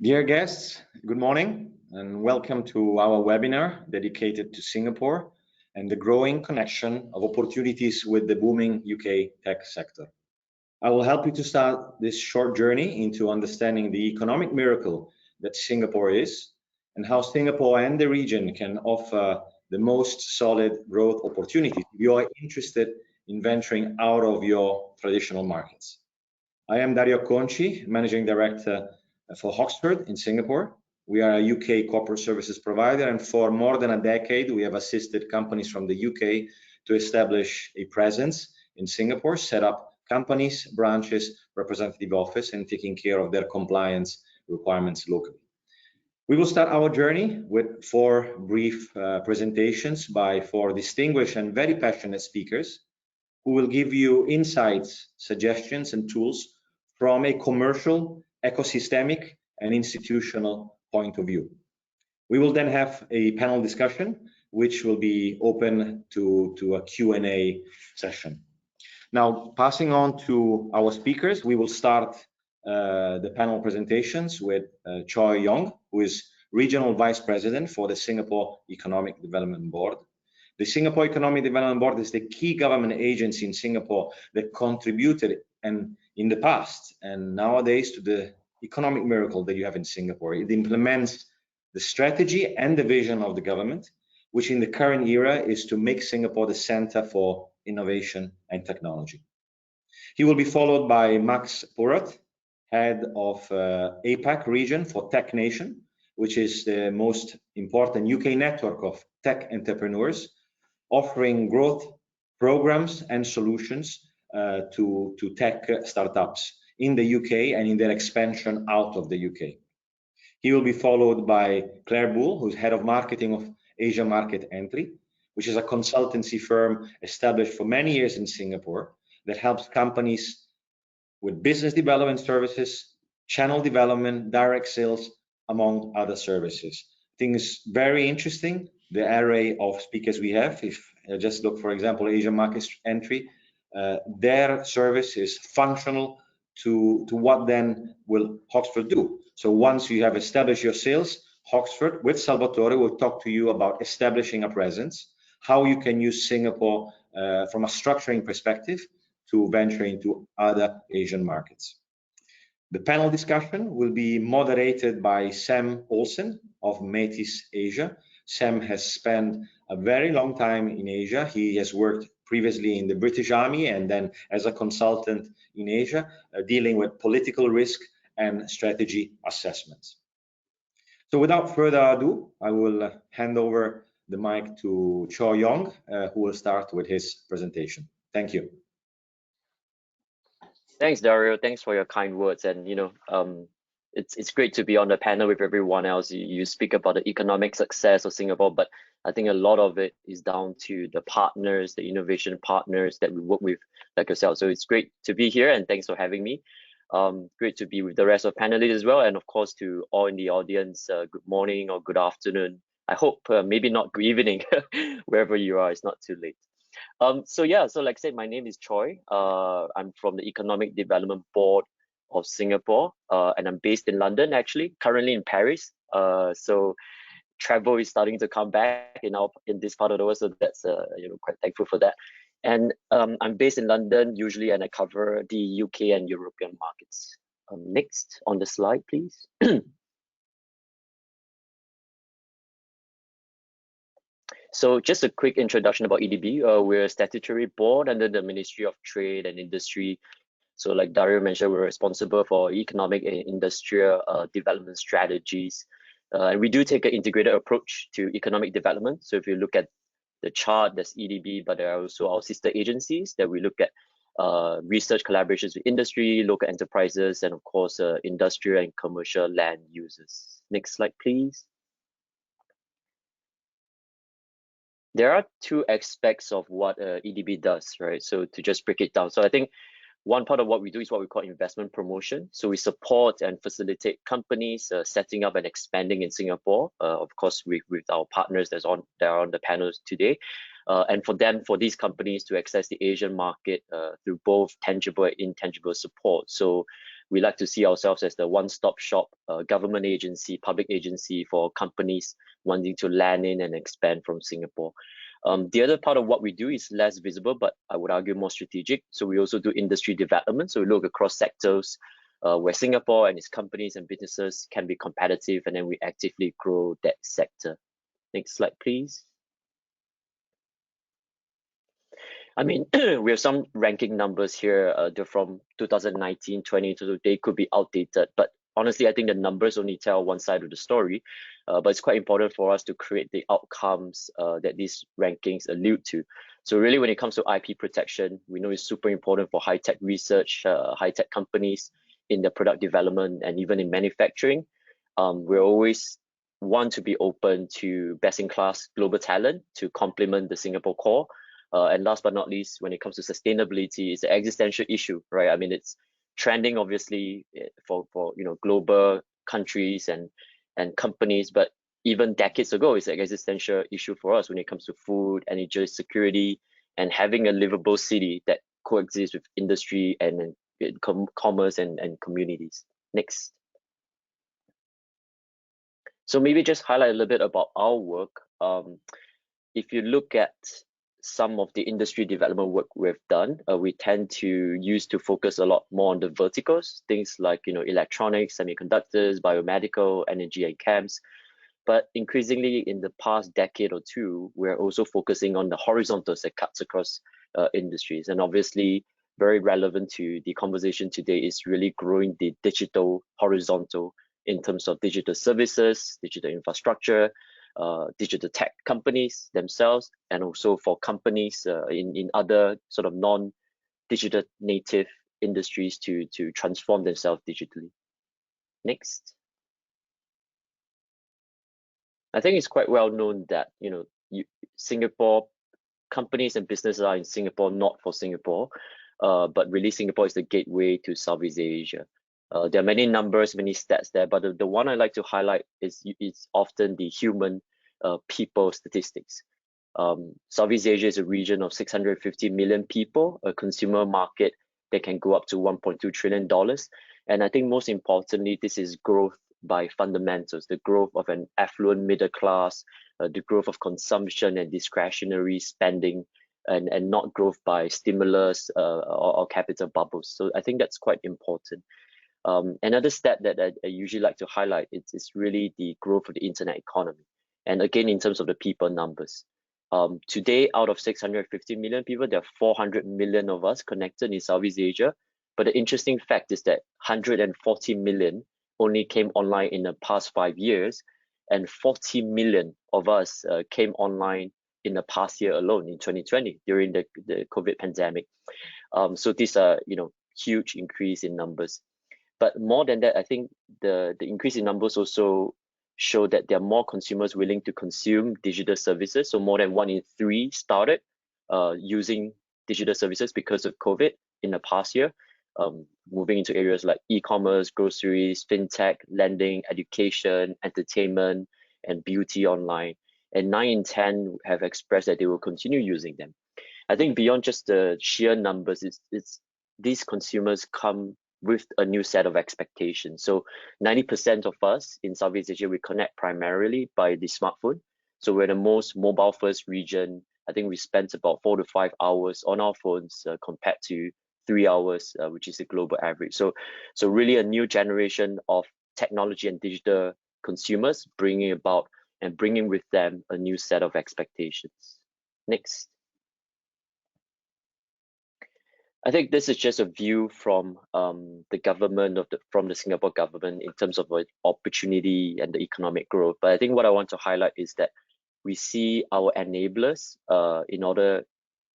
Dear guests, good morning and welcome to our webinar dedicated to Singapore and the growing connection of opportunities with the booming UK tech sector. I will help you to start this short journey into understanding the economic miracle that Singapore is and how Singapore and the region can offer the most solid growth opportunities if you are interested in venturing out of your traditional markets. I am Dario Conci, Managing Director for Oxford in Singapore. We are a UK corporate services provider, and for more than a decade, we have assisted companies from the UK to establish a presence in Singapore, set up companies, branches, representative office, and taking care of their compliance requirements locally. We will start our journey with four brief presentations by four distinguished and very passionate speakers who will give you insights, suggestions, and tools from a commercial, ecosystemic, and institutional point of view. We will then have a panel discussion, which will be open to a Q&A session. Now, passing on to our speakers, we will start the panel presentations with Choi Yong, who is Regional Vice President for the Singapore Economic Development Board. The Singapore Economic Development Board is the key government agency in Singapore that contributed in the past and nowadays to the economic miracle that you have in Singapore. It implements the strategy and the vision of the government, which in the current era is to make Singapore the center for innovation and technology. He will be followed by Max Purat, head of APAC region for Tech Nation, which is the most important UK network of tech entrepreneurs, offering growth programs and solutions to tech startups in the UK and in their expansion out of the UK. He will be followed by Claire Bull, who's head of marketing of Asia Market Entry, which is a consultancy firm established for many years in Singapore that helps companies with business development services, channel development, direct sales, among other services. I think it's very interesting, the array of speakers we have. If I just look, for example, Asia Market Entry, their service is functional to what then will Oxford do. So once you have established your sales, Oxford with Salvatore will talk to you about establishing a presence, how you can use Singapore from a structuring perspective to venture into other Asian markets. The panel discussion will be moderated by Sam Olsen of Metis Asia. Sam has spent a very long time in Asia. He has worked previously in the British Army and then as a consultant in Asia, dealing with political risk and strategy assessments. So without further ado, I will hand over the mic to Choi Yong, who will start with his presentation. Thank you. Thanks, Dario. Thanks for your kind words. And it's great to be on the panel with everyone else. You speak about the economic success of Singapore, but I think a lot of it is down to the partners, the innovation partners that we work with, like yourself. So it's great to be here, and thanks for having me. Great to be with the rest of panelists as well, and of course to all in the audience. Good morning or good afternoon. I hope maybe not good evening, wherever you are. It's not too late. So like I said, my name is Choi. I'm from the Economic Development Board of Singapore, and I'm based in London, actually, currently in Paris. So travel is starting to come back in this part of the world, so that's quite thankful for that. And I'm based in London usually, and I cover the UK and European markets. Next on the slide, please. So just a quick introduction about EDB. We're a statutory board under the Ministry of Trade and Industry. So like Dario mentioned, we're responsible for economic and industrial development strategies. And we do take an integrated approach to economic development. So if you look at the chart, there's EDB, but there are also our sister agencies that we look at research collaborations with industry, local enterprises, and of course, industrial and commercial land users. Next slide, please. There are two aspects of what EDB does, right? So to just break it down. So I think one part of what we do is what we call investment promotion. So we support and facilitate companies setting up and expanding in Singapore, of course, with our partners that are on the panels today. And for these companies to access the Asian market through both tangible and intangible support. So we like to see ourselves as the one-stop shop government agency, public agency for companies wanting to land in and expand from Singapore. The other part of what we do is less visible, but I would argue more strategic. So we also do industry development. So we look across sectors where Singapore and its companies and businesses can be competitive, and then we actively grow that sector. Next slide, please. I mean, we have some ranking numbers here. They're from 2019, 20, so they could be outdated. But honestly, I think the numbers only tell one side of the story. But it's quite important for us to create the outcomes that these rankings allude to. So really, when it comes to IP protection, we know it's super important for high-tech research, high-tech companies in the product development and even in manufacturing. We're always want to be open to best-in-class global talent to complement the Singapore core. And last but not least, when it comes to sustainability, it's an existential issue, right? I mean, it's trending obviously for global countries and companies, but even decades ago, it's an existential issue for us when it comes to food, energy security, and having a livable city that coexists with industry and commerce and communities. Next. So maybe just highlight a little bit about our work. If you look at some of the industry development work we've done, we tend to focus a lot more on the verticals, things like electronics, semiconductors, biomedical, energy, and chems. But increasingly in the past decade or two, we're also focusing on the horizontals that cuts across industries. And obviously, very relevant to the conversation today is really growing the digital horizontal in terms of digital services, digital infrastructure, digital tech companies themselves, and also for companies in other sort of non-digital native industries to transform themselves digitally. Next. I think it's quite well known that Singapore companies and businesses are in Singapore not for Singapore, but really Singapore is the gateway to Southeast Asia. There are many numbers, many stats there, but the one I like to highlight is often the human people statistics. Southeast Asia is a region of 650 million people, a consumer market that can go up to $1.2 trillion. And I think most importantly, this is growth by fundamentals, the growth of an affluent middle class, the growth of consumption and discretionary spending, and not growth by stimulus or capital bubbles. So I think that's quite important. Another stat that I usually like to highlight is really the growth of the internet economy. And again, in terms of the people numbers, today out of 650 million people, there are 400 million of us connected in Southeast Asia. But the interesting fact is that 140 million only came online in the past 5 years, and 40 million of us came online in the past year alone in 2020 during the COVID pandemic. So these are huge increase in numbers. But more than that, I think the increase in numbers also show that there are more consumers willing to consume digital services. So more than 1 in 3 started using digital services because of COVID in the past year, moving into areas like e-commerce, groceries, fintech, lending, education, entertainment, and beauty online. And 9 in 10 have expressed that they will continue using them. I think beyond just the sheer numbers, it's these consumers come with a new set of expectations. So 90% of us in Southeast Asia, we connect primarily by the smartphone. So we're the most mobile first region. I think we spent about 4 to 5 hours on our phones compared to 3 hours, which is the global average. So really a new generation of technology and digital consumers bringing with them a new set of expectations. Next. I think this is just a view from the government from the Singapore government in terms of opportunity and the economic growth. But I think what I want to highlight is that we see our enablers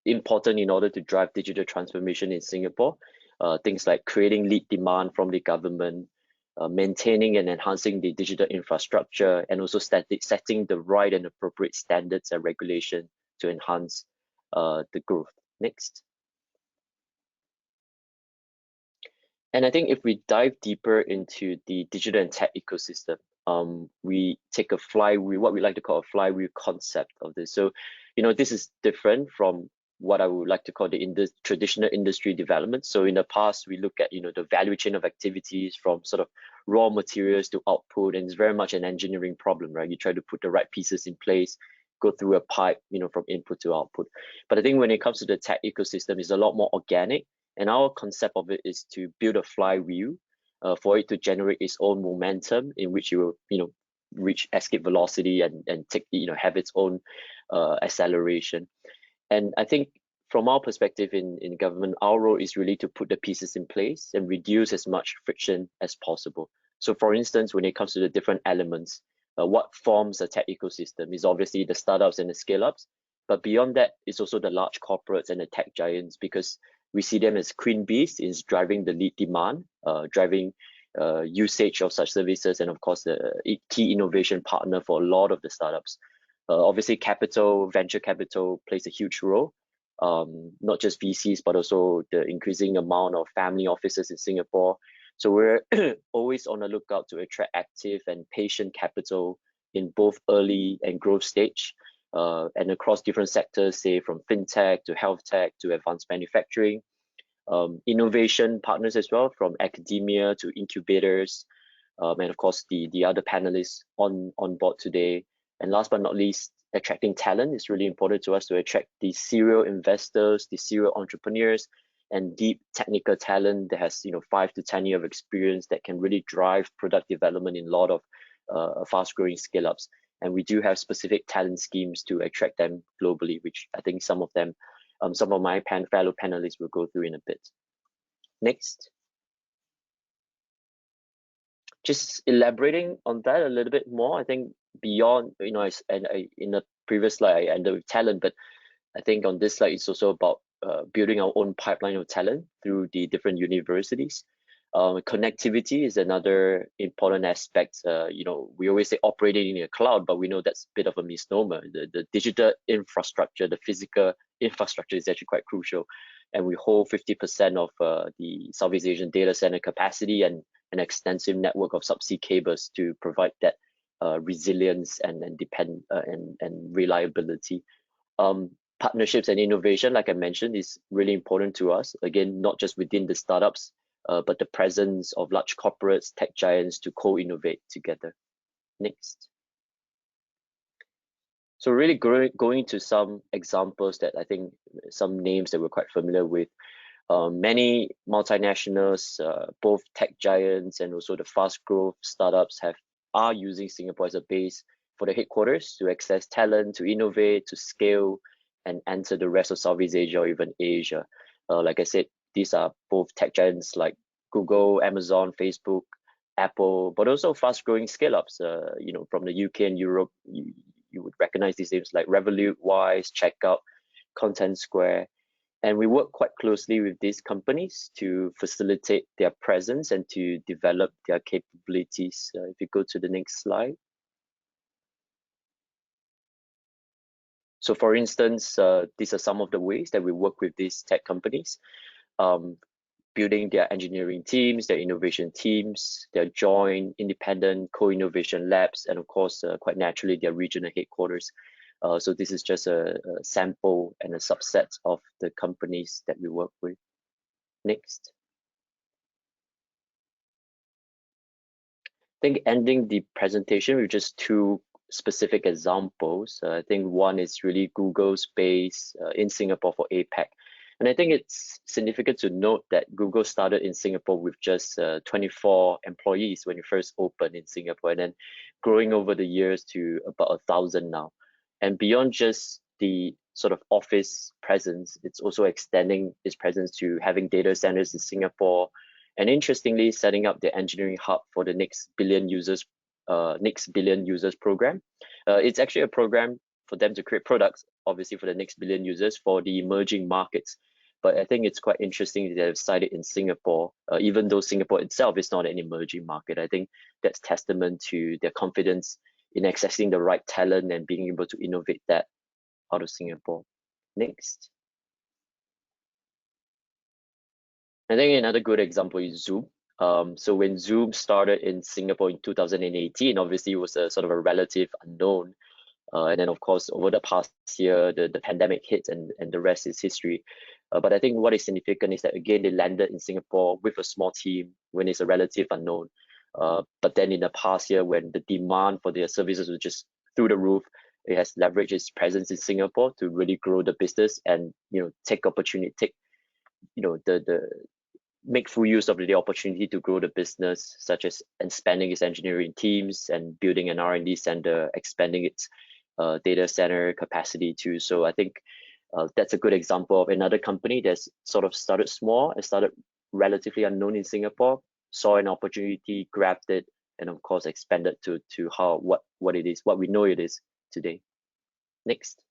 important in order to drive digital transformation in Singapore. Things like creating lead demand from the government, maintaining and enhancing the digital infrastructure, and also setting the right and appropriate standards and regulation to enhance the growth. Next. And I think if we dive deeper into the digital and tech ecosystem, we take a flywheel, what we like to call a flywheel concept of this. So, this is different from what I would like to call the traditional industry development. So in the past, we look at, the value chain of activities from sort of raw materials to output, and it's very much an engineering problem, right? You try to put the right pieces in place, go through a pipe, from input to output. But I think when it comes to the tech ecosystem, it's a lot more organic, and our concept of it is to build a flywheel for it to generate its own momentum, in which you will, reach escape velocity and take, have its own acceleration. And I think from our perspective in government, our role is really to put the pieces in place and reduce as much friction as possible. So for instance, when it comes to the different elements, what forms a tech ecosystem is obviously the startups and the scale-ups, but beyond that, it's also the large corporates and the tech giants, because we see them as queen bees is driving the lead demand, driving usage of such services, and of course the key innovation partner for a lot of the startups. Obviously, venture capital plays a huge role, not just VCs, but also the increasing amount of family offices in Singapore. So we're always on the lookout to attract active and patient capital in both early and growth stage, and across different sectors, say from fintech to health tech to advanced manufacturing. Innovation partners as well, from academia to incubators, and of course the other panelists on board today. And last but not least, attracting talent is really important to us, to attract the serial investors, the serial entrepreneurs, and deep technical talent that has 5 to 10 years of experience that can really drive product development in a lot of fast-growing scale-ups. And we do have specific talent schemes to attract them globally, which I think some of my fellow panelists will go through in a bit. Next. Just elaborating on that a little bit more, I think beyond, in the previous slide, I ended with talent, but I think on this slide, it's also about building our own pipeline of talent through the different universities. Connectivity is another important aspect. We always say operating in a cloud, but we know that's a bit of a misnomer. The digital infrastructure, the physical infrastructure is actually quite crucial. And we hold 50% of the Southeast Asian data center capacity and an extensive network of subsea cables to provide that resilience and reliability. Partnerships and innovation, like I mentioned, is really important to us. Again, not just within the startups, but the presence of large corporates, tech giants to co-innovate together. Next. So really going into some examples that I think some names that we're quite familiar with. Many multinationals, both tech giants and also the fast growth startups are using Singapore as a base for the headquarters to access talent, to innovate, to scale, and enter the rest of Southeast Asia or even Asia. Like I said, these are both tech giants like Google, Amazon, Facebook, Apple, but also fast-growing scale-ups. From the UK and Europe, you would recognize these names like Revolut, Wise, Checkout, Content Square. And we work quite closely with these companies to facilitate their presence and to develop their capabilities. If you go to the next slide. So for instance, these are some of the ways that we work with these tech companies, building their engineering teams, their innovation teams, their joint independent co-innovation labs, and of course, quite naturally, their regional headquarters. So this is just a sample and a subset of the companies that we work with. Next. I think ending the presentation with just two specific examples. I think one is really Google's base in Singapore for APAC. And I think it's significant to note that Google started in Singapore with just 24 employees when it first opened in Singapore, and then growing over the years to about 1,000 now. And beyond just the sort of office presence, it's also extending its presence to having data centers in Singapore, and interestingly, setting up the engineering hub for the next billion users program. It's actually a program for them to create products, obviously for the next billion users for the emerging markets. But I think it's quite interesting that they've cited in Singapore, even though Singapore itself is not an emerging market. I think that's testament to their confidence in accessing the right talent and being able to innovate that out of Singapore. Next. I think another good example is Zoom. So when Zoom started in Singapore in 2018, obviously it was a sort of a relative unknown. And then of course over the past year the pandemic hit, and the rest is history. But I think what is significant is that again they landed in Singapore with a small team when it's a relative unknown. But then in the past year, when the demand for their services was just through the roof, it has leveraged its presence in Singapore to really grow the business and take the make full use of the opportunity to grow the business, such as expanding its engineering teams and building an R&D center, expanding its data center capacity too. So I think that's a good example of another company that's sort of started small and started relatively unknown in Singapore, saw an opportunity, grabbed it, and of course expanded to what it is, what we know it is today. Next.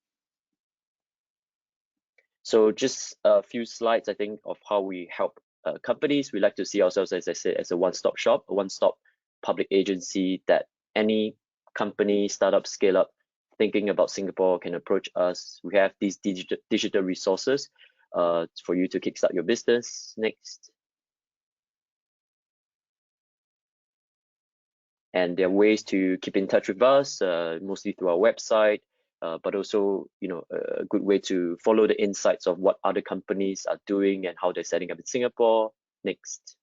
So just a few slides, I think, of how we help companies. We like to see ourselves, as I said, as a one-stop shop, a one-stop public agency that any company, startup, scale up, thinking about Singapore can approach us. We have these digital resources for you to kickstart your business. Next. And there are ways to keep in touch with us, mostly through our website, but also, a good way to follow the insights of what other companies are doing and how they're setting up in Singapore. Next.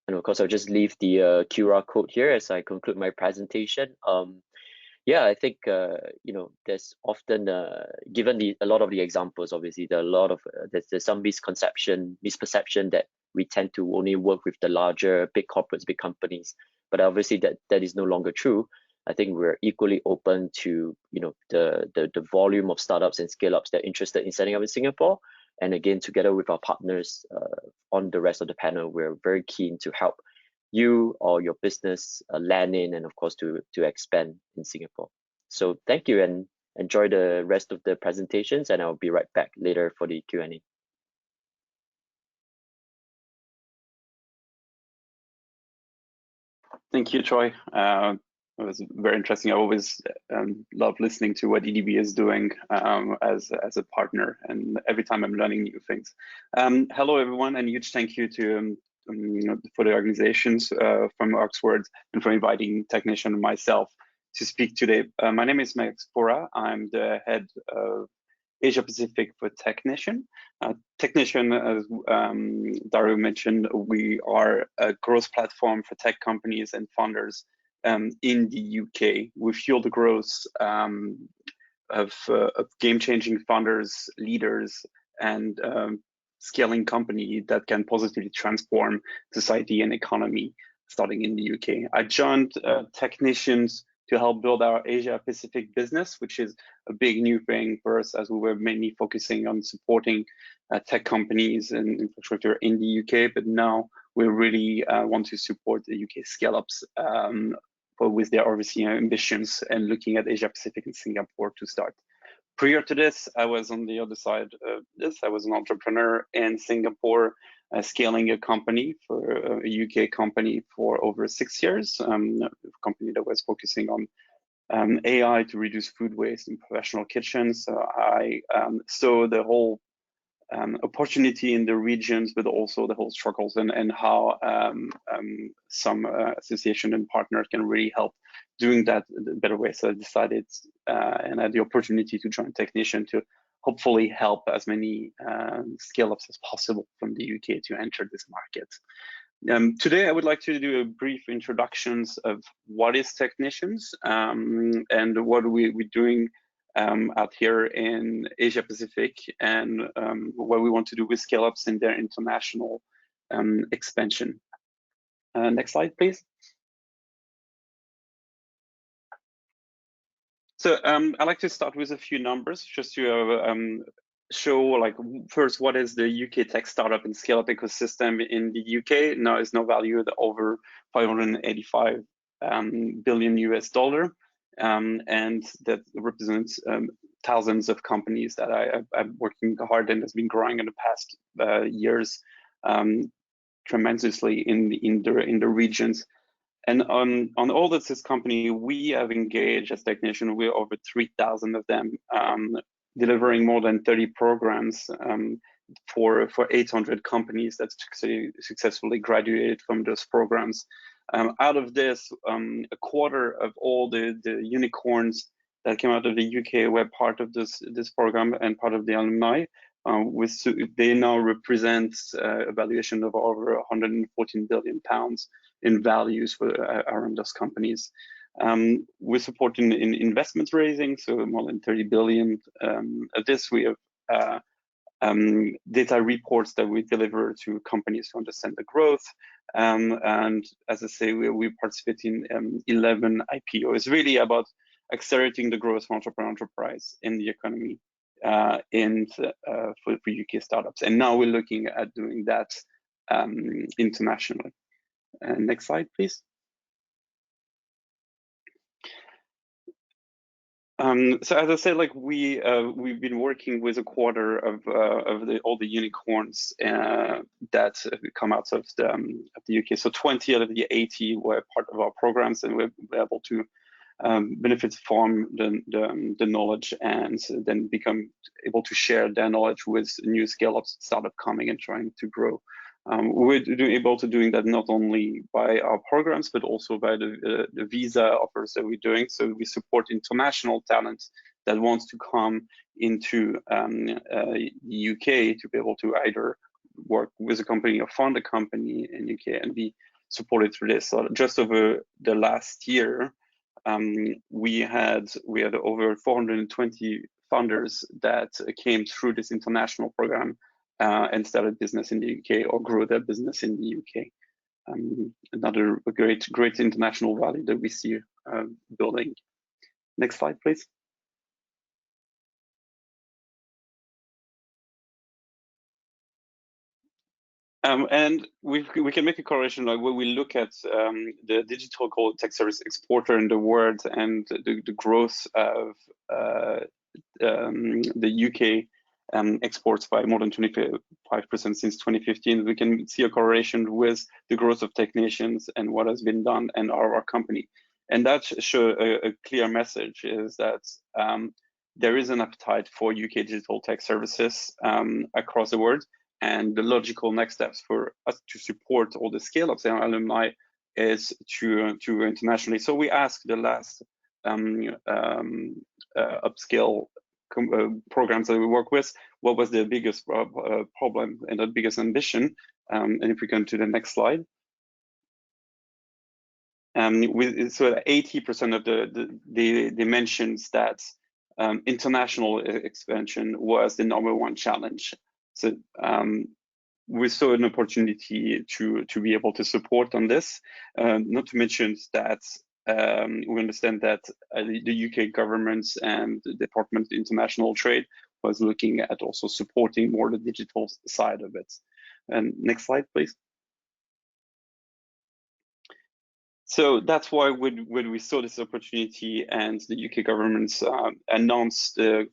And of course, I'll just leave the QR code here as I conclude my presentation. Yeah, I think there's often given a lot of the examples, obviously there are a lot of there's some misperception that we tend to only work with the larger big corporates, big companies, but obviously that is no longer true. I think we're equally open to the volume of startups and scale-ups that are interested in setting up in Singapore. And again, together with our partners on the rest of the panel, we're very keen to help you or your business land in, and of course to expand in Singapore. So thank you and enjoy the rest of the presentations, and I'll be right back later for the Q&A. Thank you, Troy. It was very interesting. I always love listening to what EDB is doing as a partner, and every time I'm learning new things. Hello, everyone, and huge thank you to for the organizations from Oxford and for inviting Technician and myself to speak today. My name is Max Pora. I'm the head of Asia Pacific for Technician. Technician, as Dario mentioned, we are a growth platform for tech companies and founders in the UK. We fuel the growth of game-changing founders, leaders, and scaling company that can positively transform society and economy, starting in the UK. I joined Technicians to help build our Asia Pacific business, which is a big new thing for us, as we were mainly focusing on supporting tech companies and infrastructure in the UK. But now we really want to support the UK scale-ups with their obviously ambitions and looking at Asia Pacific and Singapore to start. Prior to this, I was on the other side of this. I was an entrepreneur in Singapore, scaling a company for a UK company for over 6 years, a company that was focusing on AI to reduce food waste in professional kitchens. So I saw the whole opportunity in the regions, but also the whole struggles and how some association and partners can really help doing that a better way. So I decided and had the opportunity to join Technician to hopefully help as many scale-ups as possible from the UK to enter this market. Today, I would like to do a brief introductions of what is Technicians and what we're doing out here in Asia Pacific, and what we want to do with scale-ups in their international expansion. Next slide, please. So I'd like to start with a few numbers just to show, like, first, what is the UK tech startup and scale-up ecosystem in the UK. Now is now valued over $585 billion US dollar. And that represents thousands of companies that I'm working hard and has been growing in the past years tremendously in the regions. And on all of this company, we have engaged as Technician. We're over 3,000 of them, delivering more than 30 programs for 800 companies that successfully graduated from those programs. Out of this, a quarter of all the unicorns that came out of the UK were part of this program and part of the alumni. They now represent a valuation of over 114 billion pounds in values for around those companies. We're supporting in investment raising, so more than 30 billion. Of this, we have data reports that we deliver to companies to understand the growth. And as I say, we participate in 11 IPO. It's really about accelerating the growth of enterprise in the economy for UK startups. And now we're looking at doing that internationally. Next slide, please. So as I said, like we've been working with a quarter of all the unicorns that come out of the UK. So 20 out of the 80 were part of our programs, and we're able to benefit from the knowledge and then become able to share their knowledge with new scale-up startup coming and trying to grow. We're able to doing that not only by our programs, but also by the visa offers that we're doing. So we support international talent that wants to come into the UK to be able to either work with a company or fund a company in UK and be supported through this. So just over the last year, we had over 420 founders that came through this international program and started business in the UK or grew their business in the UK. Another great international value that we see building. Next slide, please. And we can make a correlation, like when we look at the digital tech service exporter in the world and the growth of the UK exports by more than 25% since 2015, we can see a correlation with the growth of technicians and what has been done and our company. And that shows a clear message is that there is an appetite for UK digital tech services across the world. And the logical next steps for us to support all the scale-ups and alumni is to internationally. So we asked the last upscale programs that we work with, what was the biggest problem and the biggest ambition? And if we go to the next slide. So 80% of the mentions that international expansion was the #1 challenge. So we saw an opportunity to be able to support on this. Not to mention that we understand that the UK government and the Department of International Trade was looking at also supporting more the digital side of it. And next slide, please. So that's why when we saw this opportunity and the UK government announced the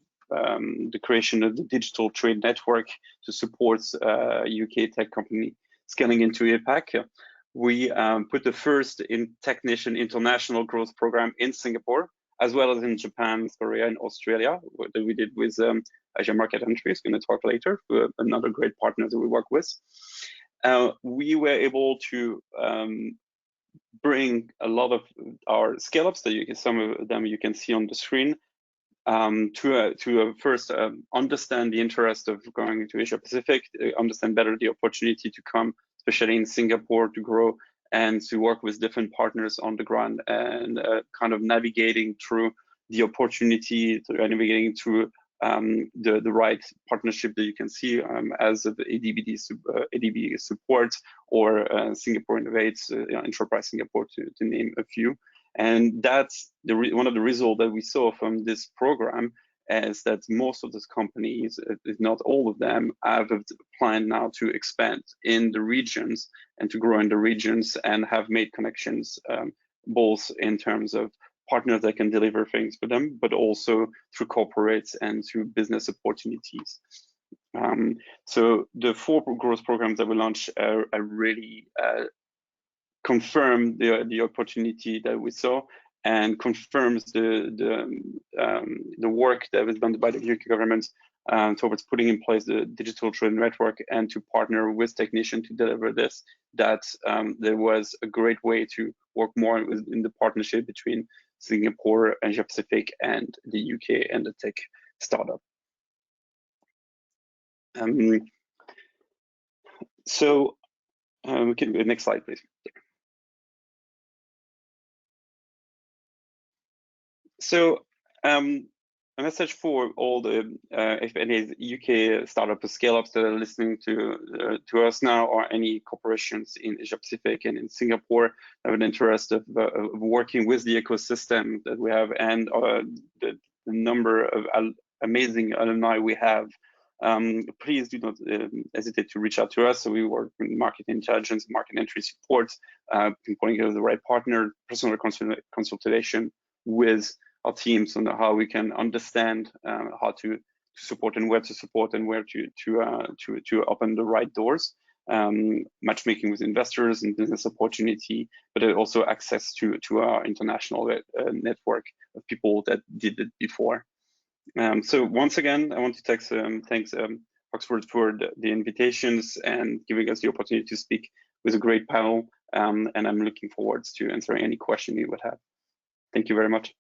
creation of the digital trade network to support UK tech company scaling into APAC, we put the first technician international growth program in Singapore, as well as in Japan, Korea, and Australia, that we did with Asia Market Entry. Is going to talk later, another great partner that we work with. We were able to bring a lot of our scale-ups that some of them you can see on the screen to first understand the interest of going to Asia Pacific, understand better the opportunity to come, especially in Singapore, to grow and to work with different partners on the ground and kind of navigating through the opportunity, navigating through the right partnership that you can see as the ADB support or Singapore Innovates, Enterprise Singapore, to name a few. And that's one of the results that we saw from this program is that most of those companies, if not all of them, have a plan now to expand in the regions and to grow in the regions and have made connections both in terms of partners that can deliver things for them, but also through corporates and through business opportunities. So the 4 growth programs that we launched are really confirm the opportunity that we saw and confirms the work that was done by the UK government towards putting in place the digital twin network and to partner with technicians to deliver this, that there was a great way to work more in the partnership between Singapore, Asia Pacific, and the UK and the tech startup. So we can go next slide, please. So a message for all the if any UK startup scale-ups that are listening to us now, or any corporations in Asia Pacific and in Singapore have an interest of working with the ecosystem that we have and the number of amazing alumni we have. Please do not hesitate to reach out to us. So we work in market intelligence, market entry support, pinpointing the right partner, personal consultation with our teams on how we can understand how to support and where to support and where to open the right doors. Matchmaking with investors and business opportunity, but also access to our international network of people that did it before. So once again, I want to thanks Oxford for the invitations and giving us the opportunity to speak with a great panel. And I'm looking forward to answering any question you would have. Thank you very much.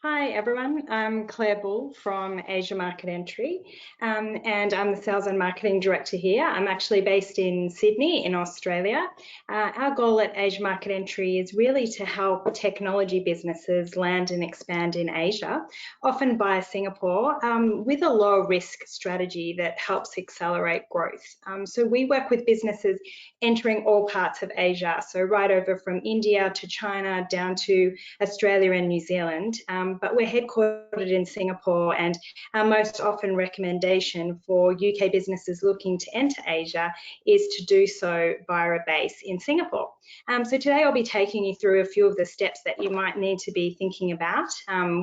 Hi everyone, I'm Claire Bull from Asia Market Entry and I'm the Sales and Marketing Director here. I'm actually based in Sydney in Australia. Our goal at Asia Market Entry is really to help technology businesses land and expand in Asia, often via Singapore, with a low risk strategy that helps accelerate growth. So we work with businesses entering all parts of Asia, so right over from India to China down to Australia and New Zealand. But we're headquartered in Singapore, and our most often recommendation for UK businesses looking to enter Asia is to do so via a base in Singapore. So today I'll be taking you through a few of the steps that you might need to be thinking about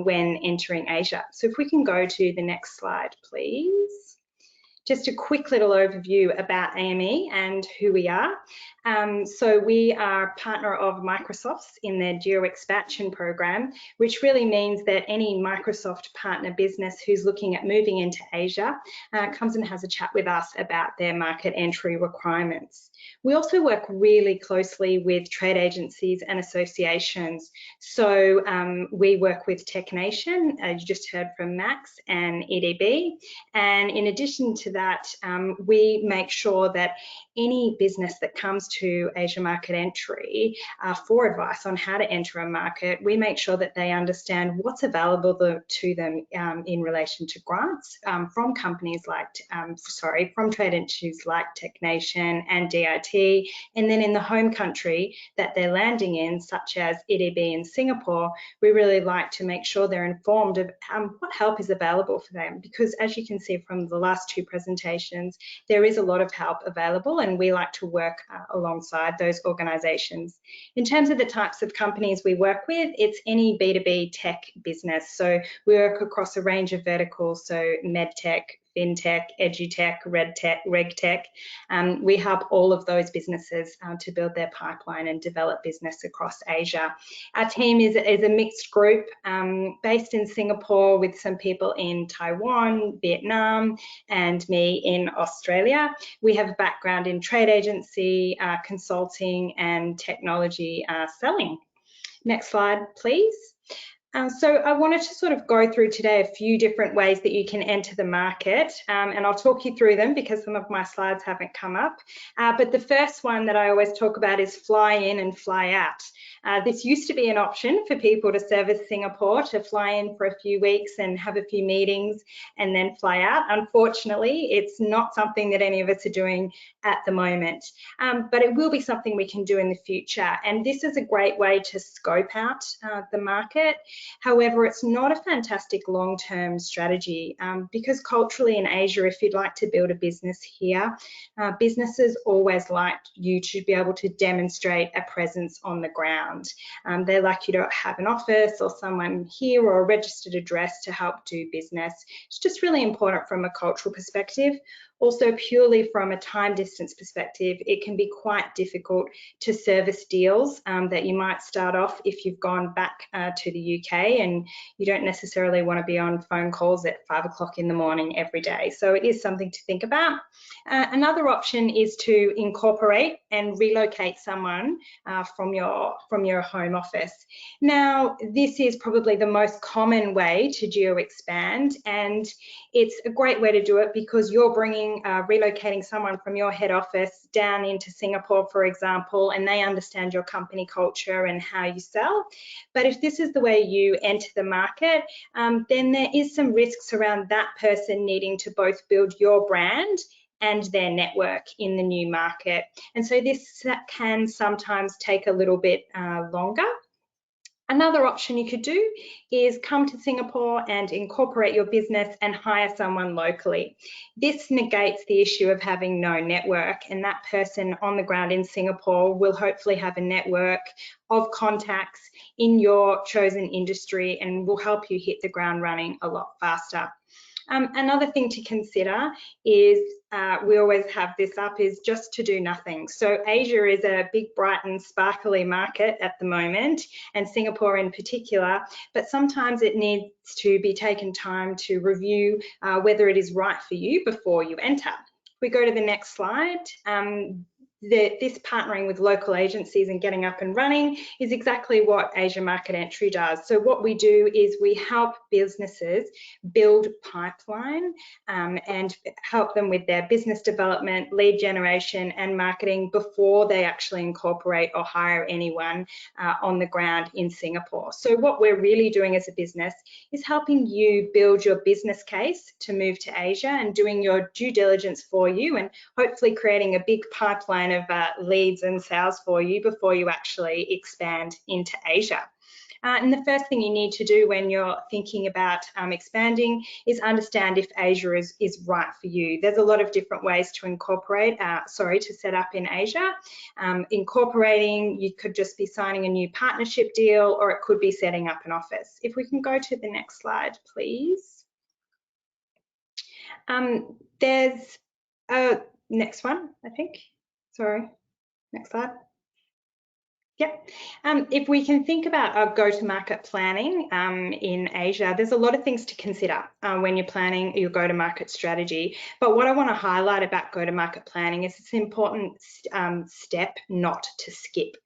when entering Asia. So if we can go to the next slide, please. Just a quick little overview about AME and who we are. So we are a partner of Microsoft's in their geo-expansion program, which really means that any Microsoft partner business who's looking at moving into Asia comes and has a chat with us about their market entry requirements. We also work really closely with trade agencies and associations. So we work with TechNation, you just heard from Max, and EDB. And in addition to that, we make sure that any business that comes to Asia Market Entry for advice on how to enter a market, we make sure that they understand what's available to them in relation to grants from companies like, from trade entities like TechNation and DIT, and then in the home country that they're landing in, such as EDB in Singapore, we really like to make sure they're informed of what help is available for them, because as you can see from the last two presentations, there is a lot of help available, and we like to work alongside those organizations. In terms of the types of companies we work with, it's any B2B tech business. So we work across a range of verticals, so medtech, fintech, edutech, regtech. We help all of those businesses to build their pipeline and develop business across Asia. Our team is a mixed group based in Singapore with some people in Taiwan, Vietnam, and me in Australia. We have a background in trade agency, consulting, and technology selling. Next slide, please. So I wanted to sort of go through today a few different ways that you can enter the market, and I'll talk you through them because some of my slides haven't come up. But the first one that I always talk about is fly in and fly out. This used to be an option for people to service Singapore, to fly in for a few weeks and have a few meetings and then fly out. Unfortunately, it's not something that any of us are doing at the moment, but it will be something we can do in the future. And this is a great way to scope out the market. However, it's not a fantastic long-term strategy because culturally in Asia, if you'd like to build a business here, businesses always like you to be able to demonstrate a presence on the ground. They like you to have an office or someone here or a registered address to help do business. It's just really important from a cultural perspective. Also, purely from a time distance perspective, it can be quite difficult to service deals that you might start off if you've gone back to the UK and you don't necessarily want to be on phone calls at 5 o'clock in the morning every day. So it is something to think about. Another option is to incorporate and relocate someone from your home office. Now, this is probably the most common way to geo-expand, and it's a great way to do it because you're bringing, relocating someone from your head office down into Singapore, for example, and they understand your company culture and how you sell. But if this is the way you enter the market, then there is some risks around that person needing to both build your brand and their network in the new market. And so this can sometimes take a little bit longer. Another option you could do is come to Singapore and incorporate your business and hire someone locally. This negates the issue of having no network, and that person on the ground in Singapore will hopefully have a network of contacts in your chosen industry and will help you hit the ground running a lot faster. Another thing to consider is, we always have this up, is just to do nothing. So Asia is a big, bright and sparkly market at the moment, and Singapore in particular, but sometimes it needs to be taken time to review whether it is right for you before you enter. If we go to the next slide, this partnering with local agencies and getting up and running is exactly what Asia Market Entry does. So what we do is we help businesses build pipeline and help them with their business development, lead generation and marketing before they actually incorporate or hire anyone on the ground in Singapore. So what we're really doing as a business is helping you build your business case to move to Asia and doing your due diligence for you and hopefully creating a big pipeline of leads and sales for you before you actually expand into Asia. And the first thing you need to do when you're thinking about expanding is understand if Asia is right for you. There's a lot of different ways to incorporate, to set up in Asia. Incorporating, you could just be signing a new partnership deal, or it could be setting up an office. If we can go to the next slide, please. There's a next one, I think. Sorry, next slide. Yep. If we can think about our go-to-market planning in Asia, there's a lot of things to consider when you're planning your go-to-market strategy. But what I want to highlight about go-to-market planning is it's an important step not to skip.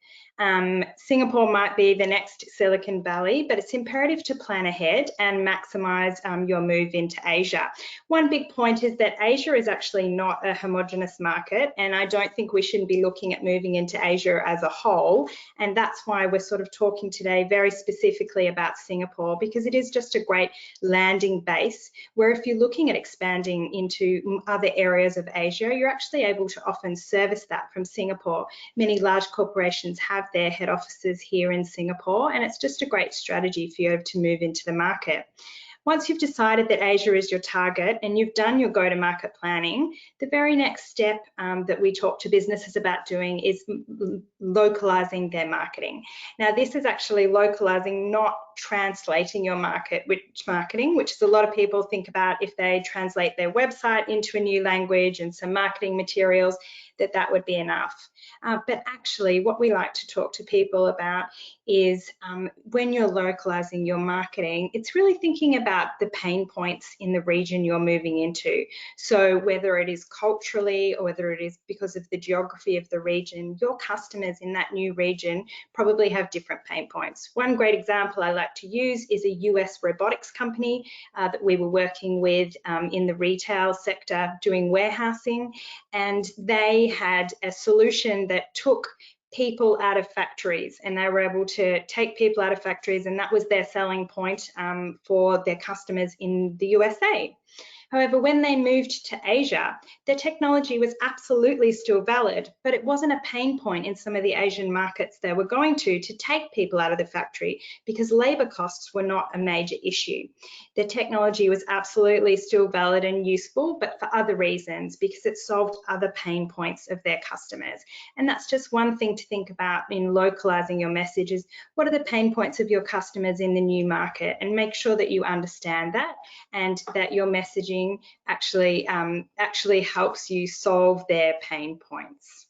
Singapore might be the next Silicon Valley, but it's imperative to plan ahead and maximize your move into Asia. One big point is that Asia is actually not a homogenous market, and I don't think we should be looking at moving into Asia as a whole. And that's why we're sort of talking today very specifically about Singapore, because it is just a great landing base where if you're looking at expanding into other areas of Asia, you're actually able to often service that from Singapore. Many large corporations have their head offices here in Singapore, and it's just a great strategy for you to move into the market. Once you've decided that Asia is your target and you've done your go-to-market planning, the very next step that we talk to businesses about doing is localizing their marketing. Now, this is actually localizing, not translating your marketing, which is a lot of people think about if they translate their website into a new language and some marketing materials, that would be enough. But actually, what we like to talk to people about is when you're localizing your marketing, it's really thinking about the pain points in the region you're moving into. So whether it is culturally or whether it is because of the geography of the region, your customers in that new region probably have different pain points. One great example I like to use is a US robotics company that we were working with in the retail sector doing warehousing, and they had a solution that took people out of factories, and they were able to take people out of factories, and that was their selling point for their customers in the USA. However, when they moved to Asia, their technology was absolutely still valid, but it wasn't a pain point in some of the Asian markets they were going to take people out of the factory because labor costs were not a major issue. The technology was absolutely still valid and useful, but for other reasons, because it solved other pain points of their customers. And that's just one thing to think about in localizing your messages. What are the pain points of your customers in the new market? And make sure that you understand that and that your messaging marketing actually helps you solve their pain points.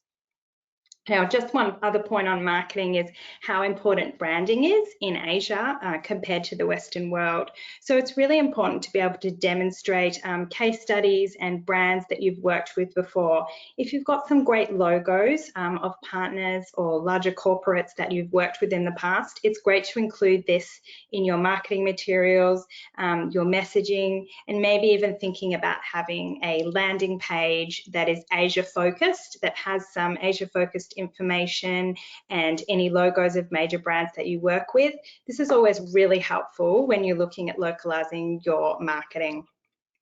Now, just one other point on marketing is how important branding is in Asia compared to the Western world. So it's really important to be able to demonstrate case studies and brands that you've worked with before. If you've got some great logos of partners or larger corporates that you've worked with in the past, it's great to include this in your marketing materials, your messaging, and maybe even thinking about having a landing page that is Asia focused, that has some Asia focused information and any logos of major brands that you work with. This is always really helpful when you're looking at localizing your marketing.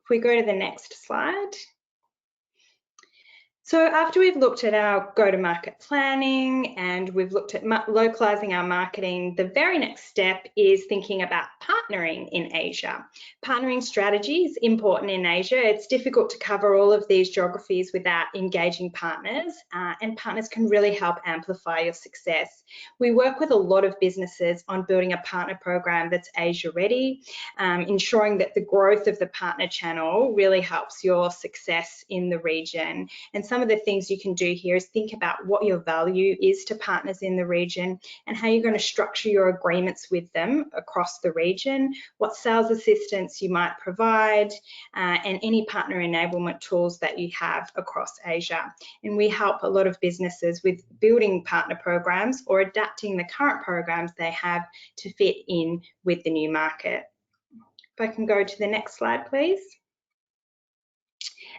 If we go to the next slide. So after we've looked at our go-to-market planning and we've looked at localizing our marketing, the very next step is thinking about partnering in Asia. Partnering strategy is important in Asia. It's difficult to cover all of these geographies without engaging partners, and partners can really help amplify your success. We work with a lot of businesses on building a partner program that's Asia ready, ensuring that the growth of the partner channel really helps your success in the region. And some of the things you can do here is think about what your value is to partners in the region and how you're going to structure your agreements with them across the region, what sales assistance you might provide, and any partner enablement tools that you have across Asia. And we help a lot of businesses with building partner programs or adapting the current programs they have to fit in with the new market. If I can go to the next slide, please.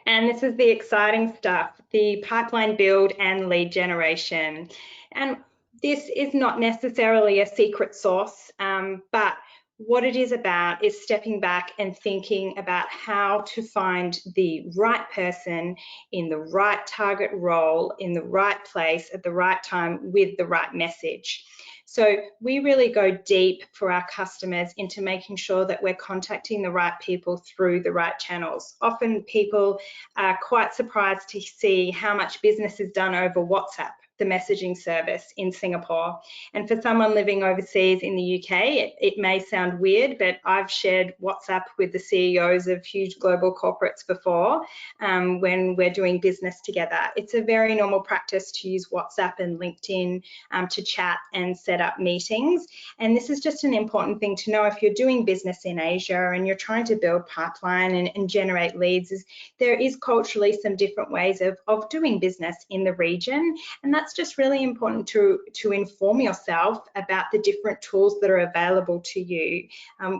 And this is the exciting stuff, the pipeline build and lead generation. And this is not necessarily a secret sauce, but what it is about is stepping back and thinking about how to find the right person in the right target role, in the right place, at the right time with the right message. So we really go deep for our customers into making sure that we're contacting the right people through the right channels. Often people are quite surprised to see how much business is done over WhatsApp, the messaging service in Singapore. And for someone living overseas in the UK, it may sound weird, but I've shared WhatsApp with the CEOs of huge global corporates before when we're doing business together. It's a very normal practice to use WhatsApp and LinkedIn to chat and set up meetings. And this is just an important thing to know if you're doing business in Asia and you're trying to build pipeline and generate leads. There is culturally some different ways of doing business in the region, and that's just really important to inform yourself about the different tools that are available to you.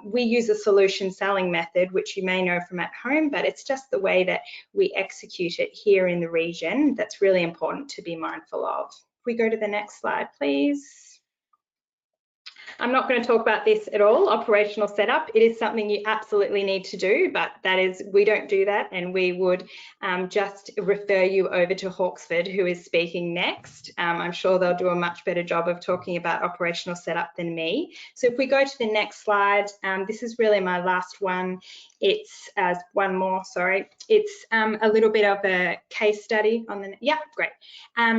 We use a solution selling method, which you may know from at home, but it's just the way that we execute it here in the region that's really important to be mindful of. If we go to the next slide, please. I'm not going to talk about this at all, operational setup. It is something you absolutely need to do, but we don't do that, and we would just refer you over to Hawksford, who is speaking next. I'm sure they'll do a much better job of talking about operational setup than me. So if we go to the next slide, this is really my last one. It's one more, sorry. It's a little bit of a case study on the, yeah, great.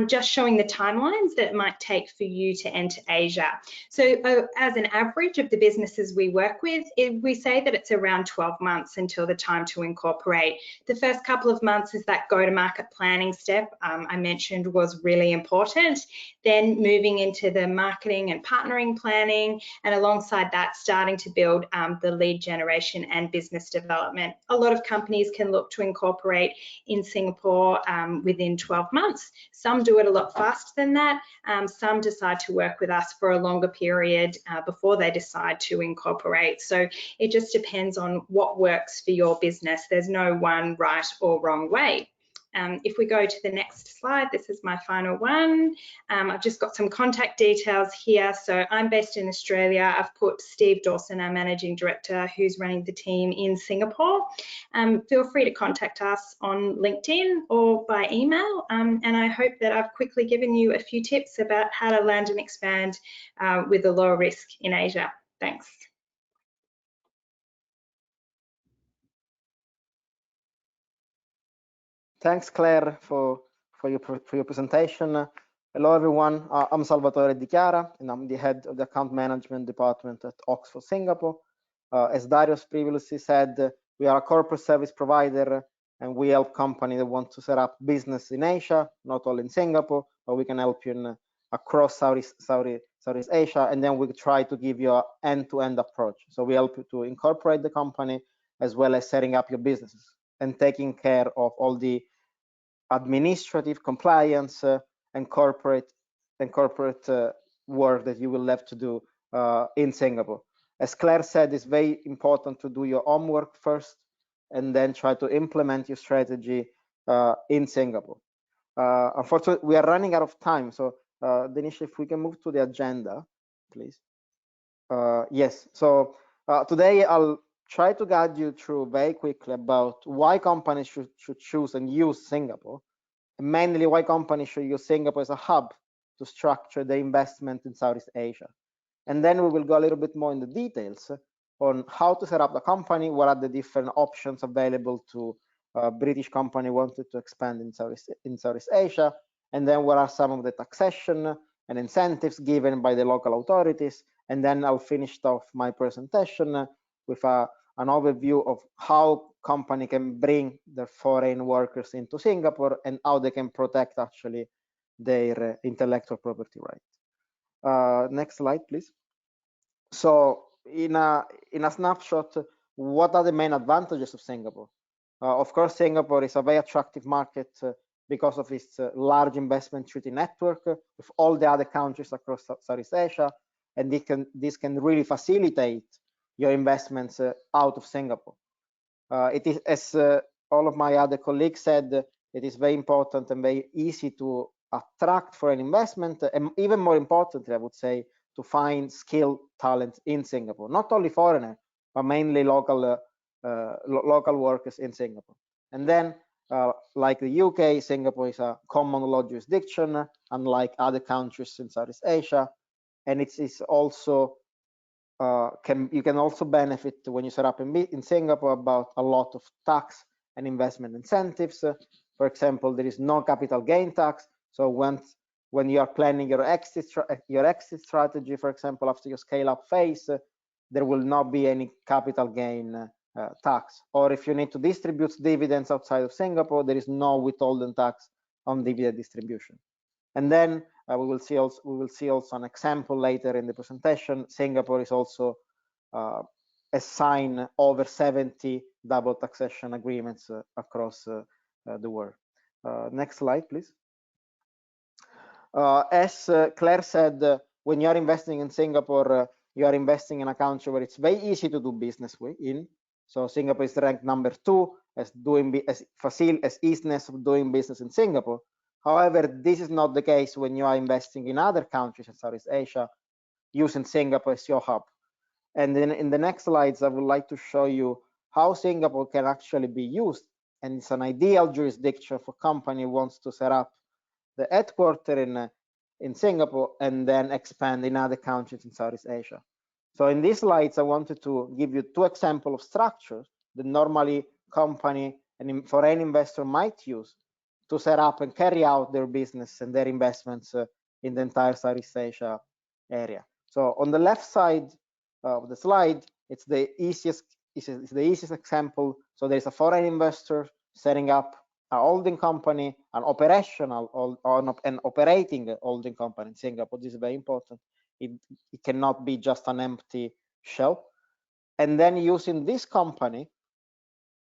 Just showing the timelines that it might take for you to enter Asia. So as an average of the businesses we work with, we say that it's around 12 months until the time to incorporate. The first couple of months is that go-to-market planning step I mentioned was really important. Then moving into the marketing and partnering planning, and alongside that, starting to build the lead generation and business development. A lot of companies can look to incorporate in Singapore within 12 months. Some do it a lot faster than that. Some decide to work with us for a longer period before they decide to incorporate. So it just depends on what works for your business. There's no one right or wrong way. If we go to the next slide, this is my final one. I've just got some contact details here. So I'm based in Australia. I've put Steve Dawson, our Managing Director, who's running the team in Singapore. Feel free to contact us on LinkedIn or by email. And I hope that I've quickly given you a few tips about how to land and expand with a lower risk in Asia. Thanks. Thanks, Claire, for your presentation. Hello, everyone. I'm Salvatore Di Chiara, and I'm the head of the account management department at Oxford Singapore. As Darius previously said, We are a corporate service provider, and we help companies that want to set up business in Asia, not only in Singapore, but we can help you in across Southeast Asia, and then we try to give you an end-to-end approach. So we help you to incorporate the company as well as setting up your businesses and taking care of all the administrative compliance and corporate work that you will have to do in Singapore. As Claire said, it's very important to do your homework first and then try to implement your strategy in Singapore. Unfortunately, we are running out of time, so Denish, if we can move to the agenda, please. Yes, so today I'll try to guide you through very quickly about why companies should choose and use Singapore, and mainly why companies should use Singapore as a hub to structure the investment in Southeast Asia. And then we will go a little bit more in the details on how to set up the company, what are the different options available to British company wanted to expand in Southeast Asia, and then what are some of the taxation and incentives given by the local authorities. And then I'll finish off my presentation with an overview of how company can bring their foreign workers into Singapore and how they can protect actually their intellectual property right. Next slide, please. So in a snapshot, what are the main advantages of Singapore? Of course, Singapore is a very attractive market because of its large investment treaty network with all the other countries across Southeast Asia, and this can really facilitate your investments out of Singapore. It is, as all of my other colleagues said, it is very important and very easy to attract foreign investment, and even more importantly, I would say, to find skilled talent in Singapore, not only foreigner, but mainly local workers in Singapore. And then, like the UK, Singapore is a common law jurisdiction, unlike other countries in Southeast Asia, and it is also you can also benefit when you set up in Singapore about a lot of tax and investment incentives. For example, there is no capital gain tax. So when you are planning your exit strategy, for example, after your scale-up phase, there will not be any capital gain tax. Or if you need to distribute dividends outside of Singapore, there is no withholding tax on dividend distribution. And then we will see also an example later in the presentation. Singapore is also assigned over 70 double taxation agreements across the world. Next slide, please. As Claire said, when you are investing in Singapore, you are investing in a country where it's very easy to do business in. So Singapore is ranked #2 as easiness of doing business in Singapore. However, this is not the case when you are investing in other countries in Southeast Asia, using Singapore as your hub. And then in the next slides, I would like to show you how Singapore can actually be used. And it's an ideal jurisdiction for company who wants to set up the headquarters in Singapore and then expand in other countries in Southeast Asia. So in these slides, I wanted to give you 2 examples of structures that normally company and foreign investor might use to set up and carry out their business and their investments in the entire Southeast Asia area. So on the left side of the slide, it's the easiest example. So there's a foreign investor setting up a holding company, an operational or an operating holding company in Singapore. This is very important. It cannot be just an empty shell. And then using this company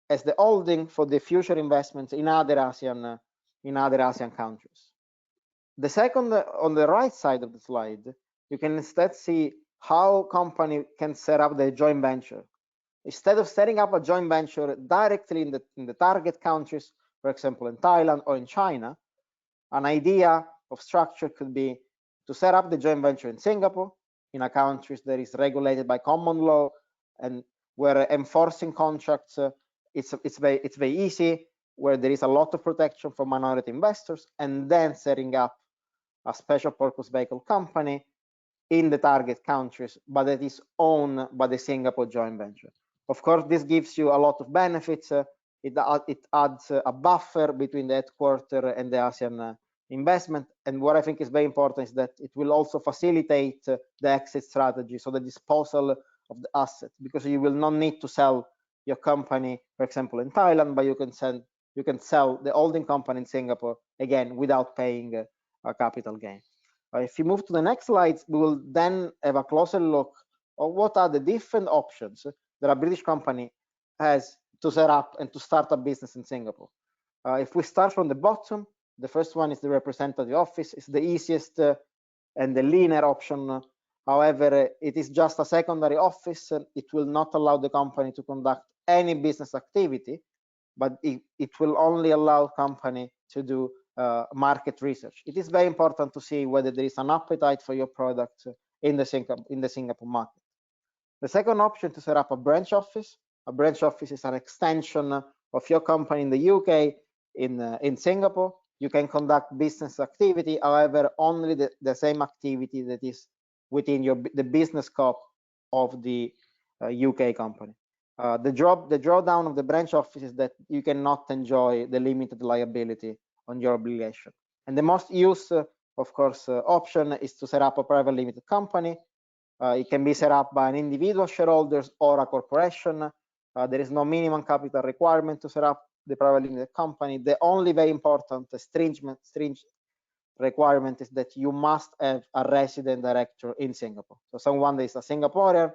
as the holding for the future investments in other ASEAN countries. The second, on the right side of the slide, you can instead see how company can set up the joint venture. Instead of setting up a joint venture directly in the target countries, for example, in Thailand or in China, an idea of structure could be to set up the joint venture in Singapore, in a country that is regulated by common law and where enforcing contracts it's very easy, where there is a lot of protection for minority investors, and then setting up a special purpose vehicle company in the target countries, but that is owned by the Singapore joint venture. Of course, this gives you a lot of benefits. It adds a buffer between the headquarters and the ASEAN investment. And what I think is very important is that it will also facilitate the exit strategy, so the disposal of the assets, because you will not need to sell your company, for example, in Thailand, but you can sell the holding company in Singapore again without paying a capital gain. If you move to the next slides, we will then have a closer look at what are the different options that a British company has to set up and to start a business in Singapore. If we start from the bottom, the first one is the representative office. It's the easiest and the leaner option. However, it is just a secondary office. It will not allow the company to conduct any business activity, but it will only allow company to do market research. It is very important to see whether there is an appetite for your product in the Singapore market. The second option to set up a branch office. A branch office is an extension of your company in the UK in Singapore. You can conduct business activity, however, only the same activity that is within the business scope of the UK company. The drawdown of the branch office is that you cannot enjoy the limited liability on your obligation. And the most used, of course, option is to set up a private limited company. It can be set up by an individual shareholders or a corporation. There is no minimum capital requirement to set up the private limited company. The only very important stringent requirement is that you must have a resident director in Singapore. So someone that is a Singaporean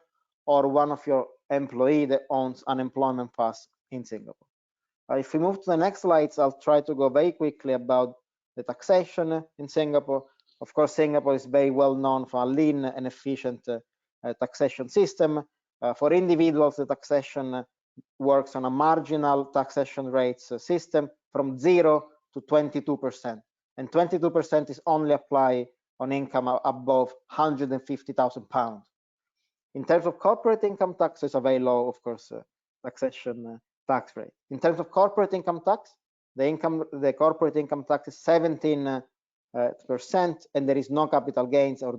or one of your employee that owns an employment pass in Singapore. If we move to the next slides, I'll try to go very quickly about the taxation in Singapore. Of course, Singapore is very well known for a lean and efficient taxation system. For individuals, the taxation works on a marginal taxation rates system from 0 to 22%. And 22% is only applied on income above £150,000. In terms of corporate income tax, it's a very low, of course, taxation tax rate. In terms of corporate income tax, the corporate income tax is 17%, and there is no capital gains or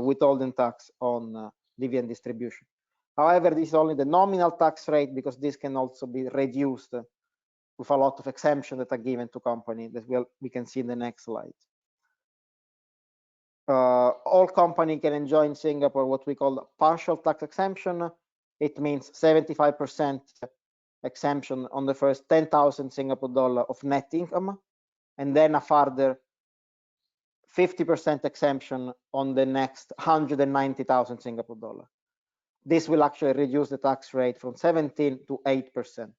withholding tax on dividend distribution. However, this is only the nominal tax rate, because this can also be reduced with a lot of exemptions that are given to companies that we can see in the next slide. All companies can enjoy in Singapore what we call partial tax exemption. It means 75% exemption on the first 10,000 Singapore dollar of net income, and then a further 50% exemption on the next 190,000 Singapore dollar. This will actually reduce the tax rate from 17 to 8%.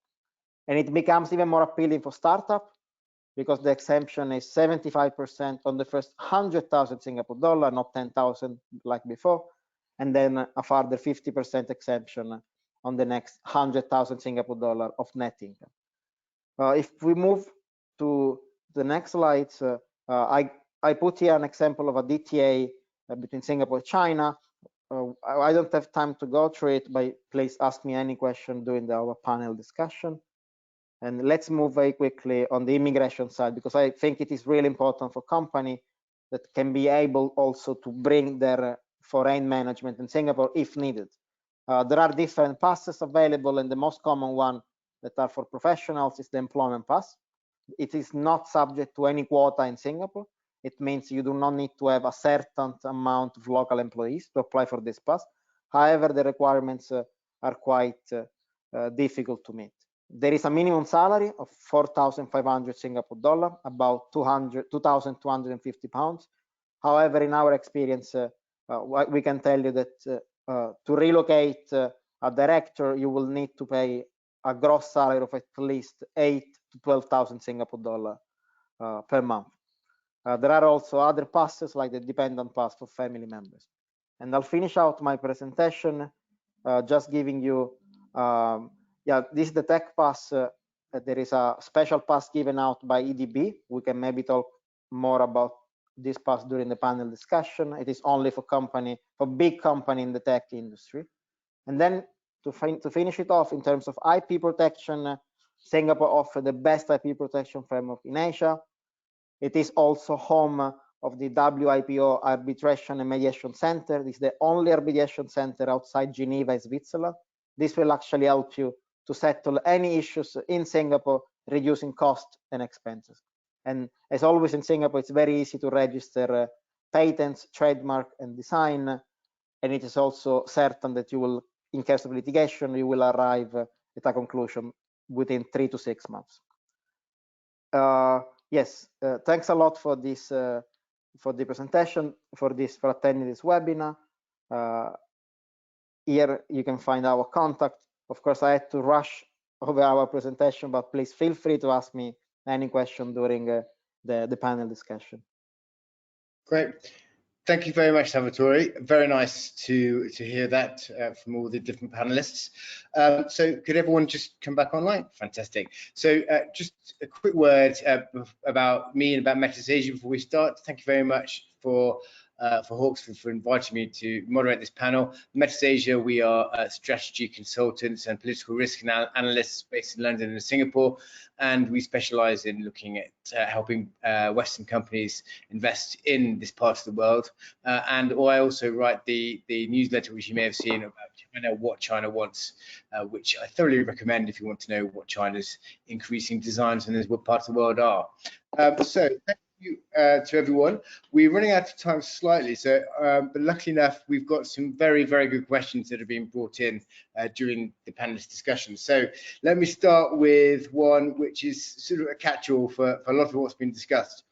And it becomes even more appealing for startup, because the exemption is 75% on the first 100,000 Singapore dollar, not 10,000 like before, and then a further 50% exemption on the next 100,000 Singapore dollar of net income. If we move to the next slides, I put here an example of a DTA between Singapore and China. I don't have time to go through it, but please ask me any question during our panel discussion. And let's move very quickly on the immigration side, because I think it is really important for company that can be able also to bring their foreign management in Singapore if needed. There are different passes available, and the most common one that are for professionals is the employment pass. It is not subject to any quota in Singapore. It means you do not need to have a certain amount of local employees to apply for this pass. However, the requirements are quite difficult to meet. There is a minimum salary of 4,500 Singapore dollar, about 2,250 pounds. However, in our experience, we can tell you that to relocate a director, you will need to pay a gross salary of at least 8,000 to 12,000 Singapore dollar per month. There are also other passes like the dependent pass for family members. And I'll finish out my presentation just giving you, this is the tech pass. There is a special pass given out by EDB. We can maybe talk more about this pass during the panel discussion. It is only for big company in the tech industry. And then to finish it off, in terms of IP protection, Singapore offers the best IP protection framework in Asia. It is also home of the WIPO Arbitration and Mediation Center. This is the only arbitration center outside Geneva, Switzerland. This will actually help you to settle any issues in Singapore, reducing cost and expenses. And as always in Singapore, it's very easy to register patents, trademark, and design. And it is also certain that you will in case of litigation, you will arrive at a conclusion within 3 to 6 months. Yes, thanks a lot for this, for the presentation, for attending this webinar. Here you can find our contact. Of course, I had to rush over our presentation, but please feel free to ask me any question during the panel discussion. Great. Thank you very much, Salvatore. Very nice to hear that from all the different panelists. So could everyone just come back online? Fantastic. So just a quick word about me and about Masterclass Asia before we start. Thank you very much for Hawksford for inviting me to moderate this panel. Masterclass Asia, we are strategy consultants and political risk analysts based in London and Singapore, and we specialize in looking at helping Western companies invest in this part of the world. And I also write the newsletter, which you may have seen, about China, what China wants, which I thoroughly recommend if you want to know what China's increasing designs in what part of the world are. So thank you to everyone. We're running out of time slightly, so but luckily enough, we've got some very, very good questions that have been brought in during the panelist discussion. So let me start with one which is sort of a catch-all for a lot of what's been discussed.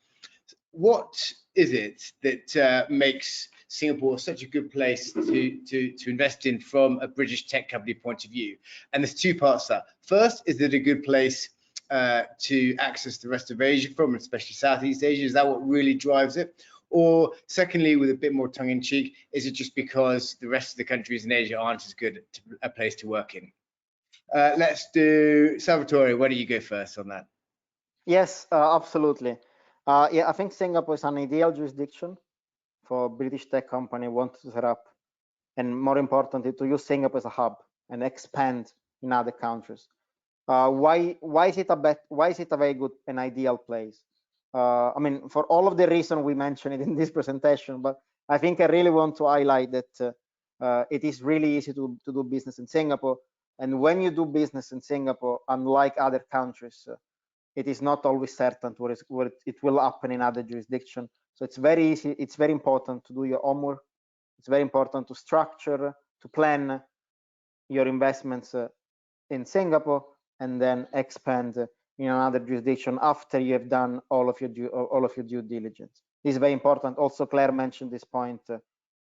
What is it that makes Singapore such a good place to invest in from a British tech company point of view? And there's two parts to that. First, is it a good place to access the rest of Asia from, especially Southeast Asia? Is that what really drives it? Or secondly, with a bit more tongue-in-cheek, is it just because the rest of the countries in Asia aren't as good a place to work in? Let's do Salvatore. Why don't you go first on that? Yes, absolutely. Yeah, I think Singapore is an ideal jurisdiction for British tech company want to set up, and more importantly, to use Singapore as a hub and expand in other countries. Why is it a very good and ideal place? I mean, for all of the reasons we mentioned in this presentation, but I think I really want to highlight that it is really easy to do business in Singapore. And when you do business in Singapore, unlike other countries, it is not always certain where it will happen in other jurisdictions. So it's very easy. It's very important to do your homework. It's very important to structure, to plan your investments in Singapore, and then expand in another jurisdiction after you have done all of your due diligence. This is very important. Also, Claire mentioned this point.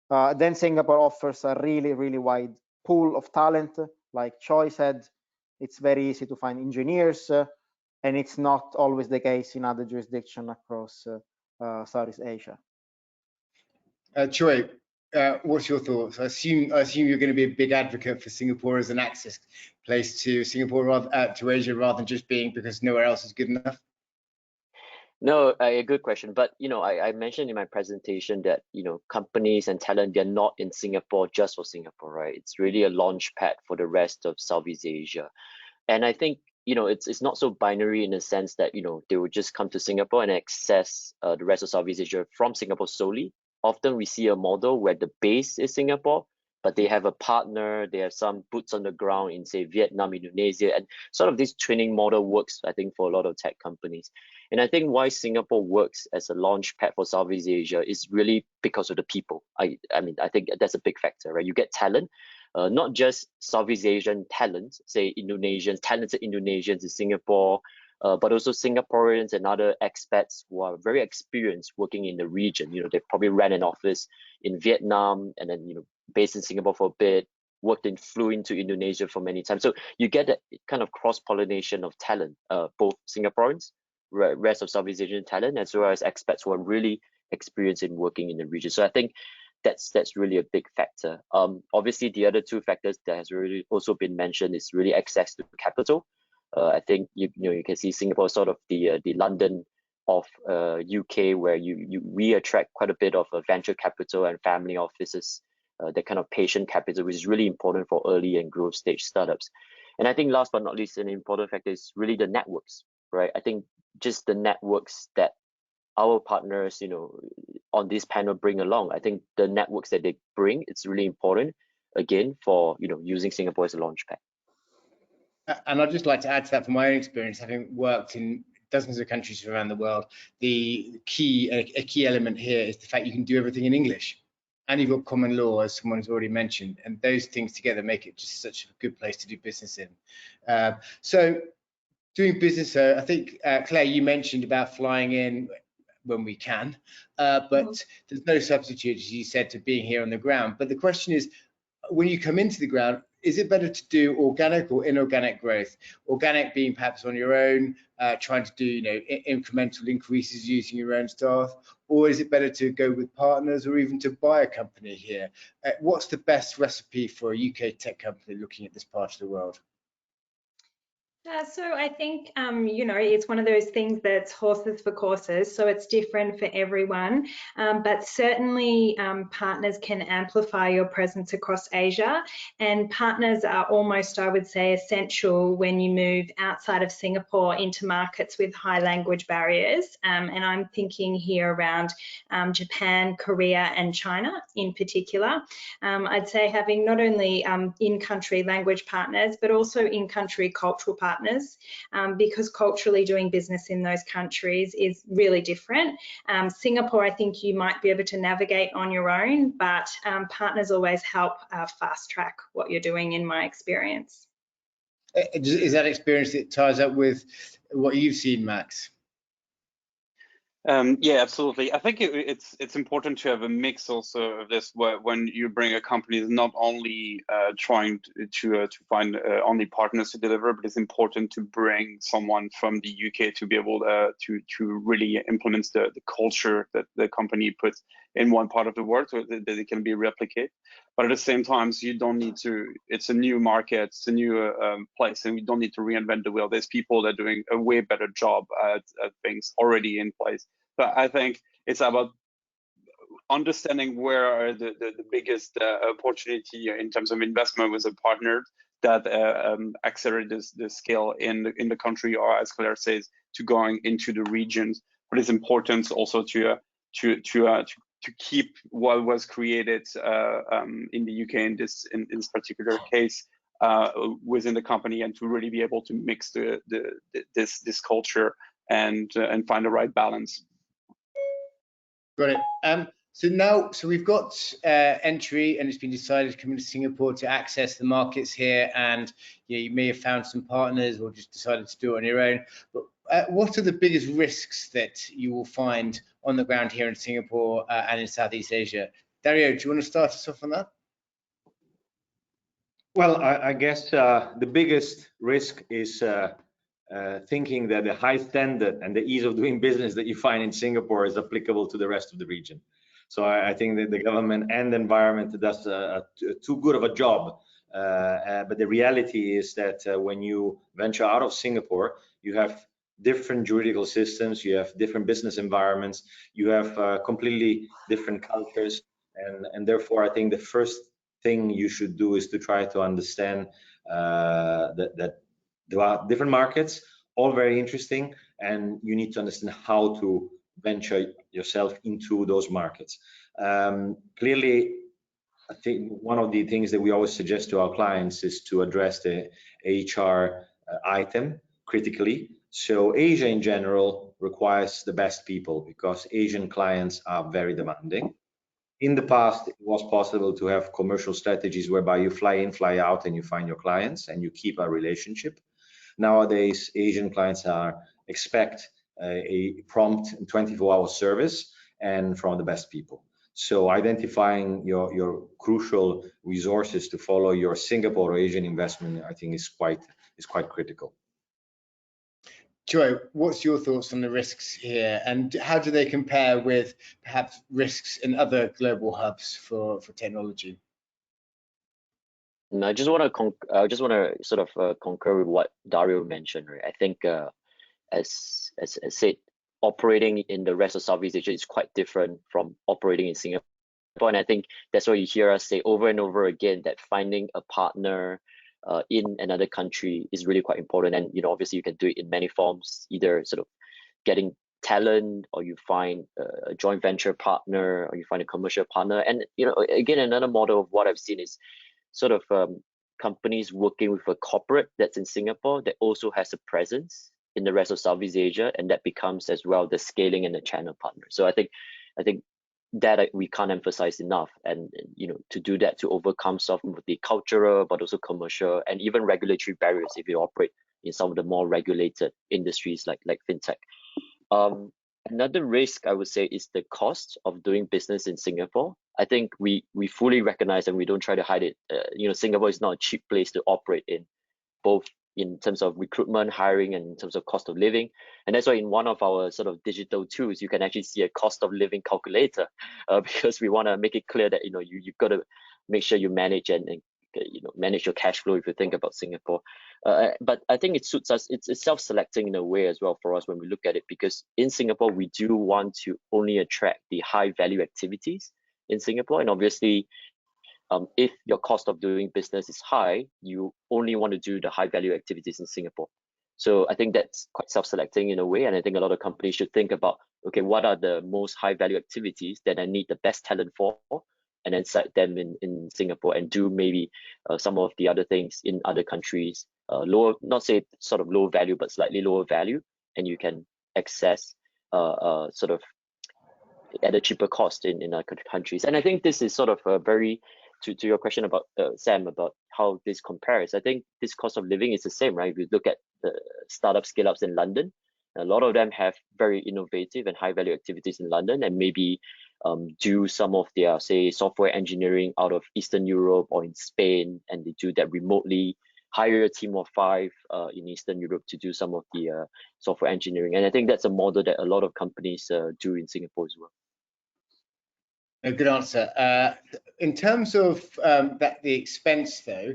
Then Singapore offers a really, really wide pool of talent. Like Choi said, it's very easy to find engineers, and it's not always the case in other jurisdictions across Southeast Asia. Choi, what's your thoughts? I assume you're going to be a big advocate for Singapore as an access place to to Asia, rather than just being because nowhere else is good enough. No, a good question. But I mentioned in my presentation that companies and talent, they're not in Singapore just for Singapore, right? It's really a launch pad for the rest of Southeast Asia. And I think it's not so binary in the sense that they would just come to Singapore and access the rest of Southeast Asia from Singapore solely. Often we see a model where the base is Singapore, but they have a partner, they have some boots on the ground in, say, Vietnam, Indonesia, and sort of this twinning model works, I think, for a lot of tech companies. And I think why Singapore works as a launch pad for Southeast Asia is really because of the people. I mean, I think that's a big factor, right? You get talent, not just Southeast Asian talent, say talented Indonesians in Singapore, but also Singaporeans and other expats who are very experienced working in the region. They probably ran an office in Vietnam and then based in Singapore for a bit, flew into Indonesia for many times. So you get that kind of cross-pollination of talent, both Singaporeans, rest of Southeast Asian talent, as well as expats who are really experienced in working in the region. So I think that's really a big factor. Obviously, the other two factors that has really also been mentioned is really access to capital. I think you can see Singapore sort of the London of UK, where we attract quite a bit of venture capital and family offices, that kind of patient capital, which is really important for early and growth stage startups. And I think last but not least, an important factor is really the networks, right? I think just the networks that our partners, on this panel bring along. I think the networks that they bring, it's really important, again, for using Singapore as a launch pad. And I'd just like to add to that from my own experience, having worked in dozens of countries around the world, a key element here is the fact you can do everything in English. and you've got common law, as someone's already mentioned, and those things together make it just such a good place to do business in. So doing business, I think, Claire, you mentioned about flying in when we can, but there's no substitute, as you said, to being here on the ground. But the question is, when you come into the ground, is it better to do organic or inorganic growth? Organic being perhaps on your own, trying to do incremental increases using your own staff, or is it better to go with partners or even to buy a company here? What's the best recipe for a UK tech company looking at this part of the world? So I think, it's one of those things that's horses for courses, so it's different for everyone, but certainly partners can amplify your presence across Asia, and partners are almost, I would say, essential when you move outside of Singapore into markets with high language barriers, and I'm thinking here around Japan, Korea and China in particular. I'd say having not only in-country language partners, but also in-country cultural partners, because culturally doing business in those countries is really different. Singapore, I think you might be able to navigate on your own, but partners always help fast track what you're doing, in my experience. Is that experience that ties up with what you've seen, Max? Yeah, absolutely. I think it's important to have a mix also of this, when you bring a company, is not only trying to find only partners to deliver, but it's important to bring someone from the UK to be able to really implement the culture that the company puts in one part of the world, so that it can be replicated. But at the same time, so you don't need to, it's a new market, it's a new place, and we don't need to reinvent the wheel. There's people that are doing a way better job at things already in place. But I think it's about understanding where are the biggest opportunity in terms of investment with a partner that accelerate the scale in the country, or as Claire says, to going into the regions. But it's important also to keep what was created in the UK in this particular case within the company, and to really be able to mix this culture and find the right balance. Got it. So we've got entry, and it's been decided to come into Singapore to access the markets here, and you may have found some partners or just decided to do it on your own. But what are the biggest risks that you will find on the ground here in Singapore and in Southeast Asia? Dario, do you want to start us off on that? Well, I guess the biggest risk is thinking that the high standard and the ease of doing business that you find in Singapore is applicable to the rest of the region. So I think that the government and the environment does too good of a job. But the reality is that when you venture out of Singapore, you have different juridical systems, you have different business environments, you have completely different cultures, and therefore I think the first thing you should do is to try to understand that there are different markets, all very interesting, and you need to understand how to venture yourself into those markets. Clearly, I think one of the things that we always suggest to our clients is to address the HR item critically. So Asia in general requires the best people, because Asian clients are very demanding. In the past, it was possible to have commercial strategies whereby you fly in, fly out, and you find your clients and you keep a relationship. Nowadays, Asian clients expect a prompt 24-hour service and from the best people. So identifying your crucial resources to follow your Singapore or Asian investment, I think, is quite critical. Joy, what's your thoughts on the risks here, and how do they compare with perhaps risks in other global hubs for technology? I just want to sort of concur with what Dario mentioned. Right, I think as said, operating in the rest of Southeast Asia is quite different from operating in Singapore, and I think that's why you hear us say over and over again that finding a partner in another country is really quite important. And obviously you can do it in many forms, either sort of getting talent, or you find a joint venture partner, or you find a commercial partner. And again, another model of what I've seen is sort of companies working with a corporate that's in Singapore that also has a presence in the rest of Southeast Asia, and that becomes as well the scaling and the channel partner. So I think that we can't emphasize enough. And to do that, to overcome some of the cultural, but also commercial and even regulatory barriers if you operate in some of the more regulated industries like fintech. Another risk I would say is the cost of doing business in Singapore. I think we fully recognize, and we don't try to hide it. Singapore is not a cheap place to operate in, both in terms of recruitment, hiring, and in terms of cost of living. And that's why in one of our sort of digital tools, you can actually see a cost of living calculator, because we want to make it clear that you've got to make sure you manage and manage your cash flow if you think about Singapore. But I think it suits us. It's self-selecting in a way as well for us when we look at it, because in Singapore we do want to only attract the high value activities in Singapore, and obviously if your cost of doing business is high, you only want to do the high value activities in Singapore. So I think that's quite self-selecting in a way, and I think a lot of companies should think about, okay, what are the most high value activities that I need the best talent for, and then site them in Singapore, and do maybe some of the other things in other countries, lower, not say sort of low value, but slightly lower value, and you can access sort of at a cheaper cost in other countries. And I think this is sort of a very, to your question about Sam, about how this compares, I think this cost of living is the same, right? If you look at the startup scale-ups in London, a lot of them have very innovative and high value activities in London, and maybe do some of their, say, software engineering out of Eastern Europe or in Spain, and they do that remotely, hire a team of 5 in Eastern Europe to do some of the software engineering. And I think that's a model that a lot of companies do in Singapore as well. A good answer. In terms of the expense, though,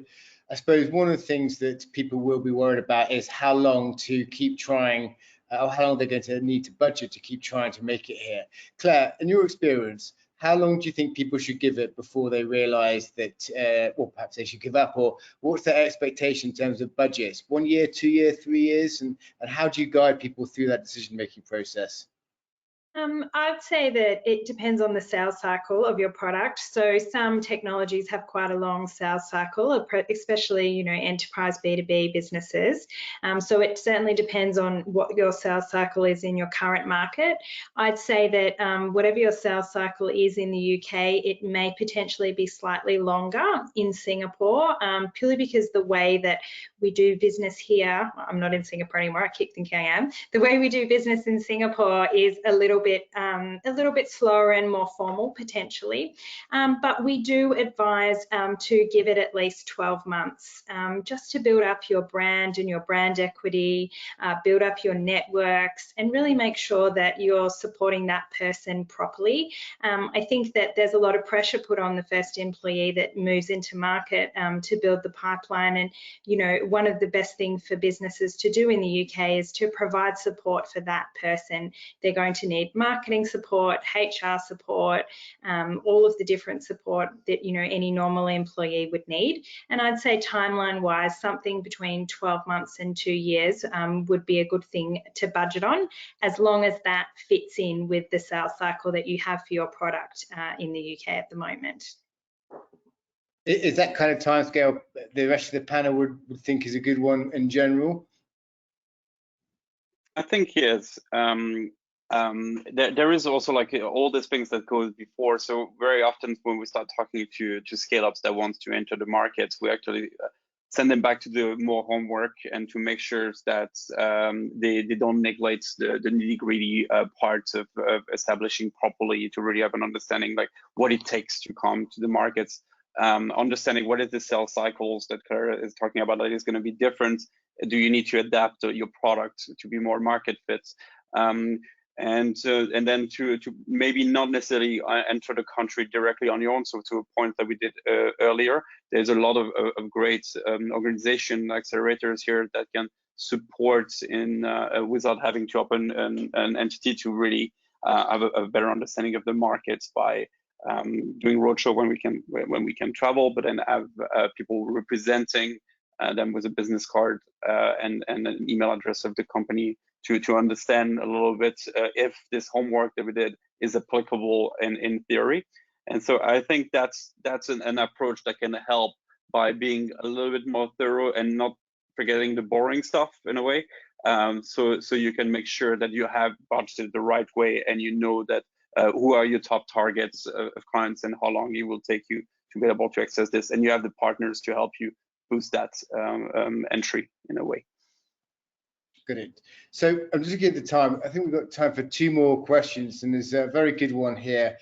I suppose one of the things that people will be worried about is how long to keep trying, or how long they're going to need to budget to keep trying to make it here. Claire, in your experience, how long do you think people should give it before they realise that, or perhaps they should give up, or what's their expectation in terms of budgets? 1 year, 2 years, 3 years, and how do you guide people through that decision-making process? I'd say that it depends on the sales cycle of your product. So some technologies have quite a long sales cycle, especially enterprise B2B businesses. So it certainly depends on what your sales cycle is in your current market. I'd say that whatever your sales cycle is in the UK, it may potentially be slightly longer in Singapore, purely because the way that we do business here, I'm not in Singapore anymore, I keep thinking I am, the way we do business in Singapore is a little bit slower and more formal potentially, but we do advise to give it at least 12 months just to build up your brand and your brand equity, build up your networks, and really make sure that you're supporting that person properly. I think that there's a lot of pressure put on the first employee that moves into market to build the pipeline, and one of the best things for businesses to do in the UK is to provide support for that person. They're going to need marketing support, HR support, all of the different support that any normal employee would need. And I'd say timeline wise, something between 12 months and 2 years would be a good thing to budget on, as long as that fits in with the sales cycle that you have for your product in the UK at the moment. Is that kind of timescale the rest of the panel would think is a good one in general? I think yes. There is also like all these things that goes before. So very often when we start talking to scale-ups that want to enter the markets, we actually send them back to do more homework and to make sure that they don't neglect the nitty-gritty parts of establishing properly, to really have an understanding like what it takes to come to the markets. Understanding what is the sales cycles that Claire is talking about that is going to be different. Do you need to adapt your product to be more market fit? And then to maybe not necessarily enter the country directly on your own. So to a point that we did earlier, there's a lot of great organization accelerators here that can support in without having to open an entity, to really have a better understanding of the markets by doing roadshow when we can travel, but then have people representing them with a business card and an email address of the company to understand a little bit if this homework that we did is applicable in theory. And so I think that's an approach that can help by being a little bit more thorough and not forgetting the boring stuff in a way. So you can make sure that you have budgeted the right way, and you know that who are your top targets of clients and how long it will take you to be able to access this, and you have the partners to help you boost that entry in a way. Good. So I'm just looking at the time. I think we've got time for 2 more questions, and there's a very good one here,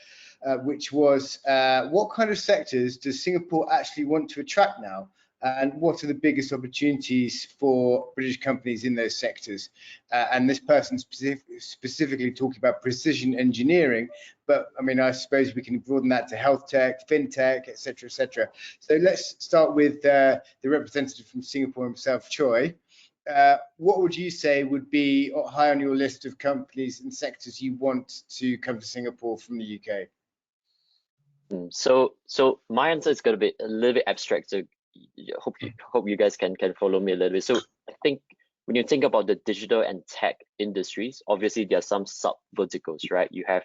which was, what kind of sectors does Singapore actually want to attract now? And what are the biggest opportunities for British companies in those sectors? And this person specifically talking about precision engineering, but I mean, I suppose we can broaden that to health tech, fintech, etc., etc. So let's start with the representative from Singapore himself, Choi. What would you say would be high on your list of companies and sectors you want to come to Singapore from the UK? So my answer is going to be a little bit abstract. So hope you guys can follow me a little bit. So I think when you think about the digital and tech industries, obviously there are some sub verticals, right? You have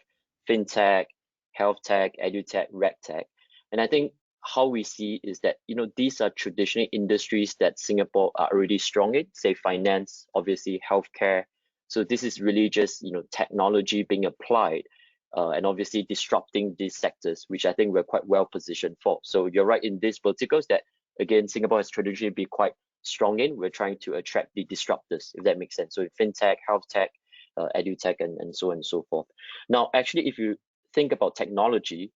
fintech, health tech, edutech, regtech, and I think how we see is that these are traditional industries that Singapore are already strong in, say finance, obviously healthcare. So this is really just technology being applied. And obviously disrupting these sectors, which I think we're quite well positioned for. So you're right in these verticals that, again, Singapore has traditionally been quite strong in. We're trying to attract the disruptors, if that makes sense. So fintech, health tech, edutech, and so on and so forth. Now, actually, if you think about technology,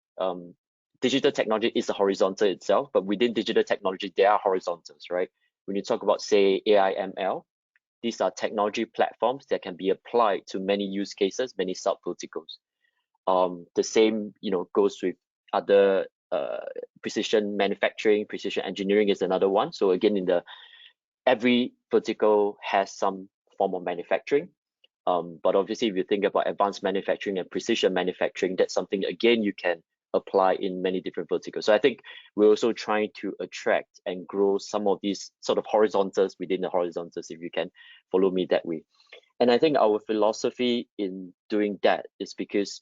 digital technology is a horizontal itself, but within digital technology, there are horizontals, right? When you talk about, say, AI, ML, these are technology platforms that can be applied to many use cases, many sub verticals. The same, goes with other precision manufacturing, precision engineering is another one. So again, every vertical has some form of manufacturing. But obviously, if you think about advanced manufacturing and precision manufacturing, that's something again you can apply in many different verticals. So I think we're also trying to attract and grow some of these sort of horizontals within the horizontals, if you can follow me that way. And I think our philosophy in doing that is because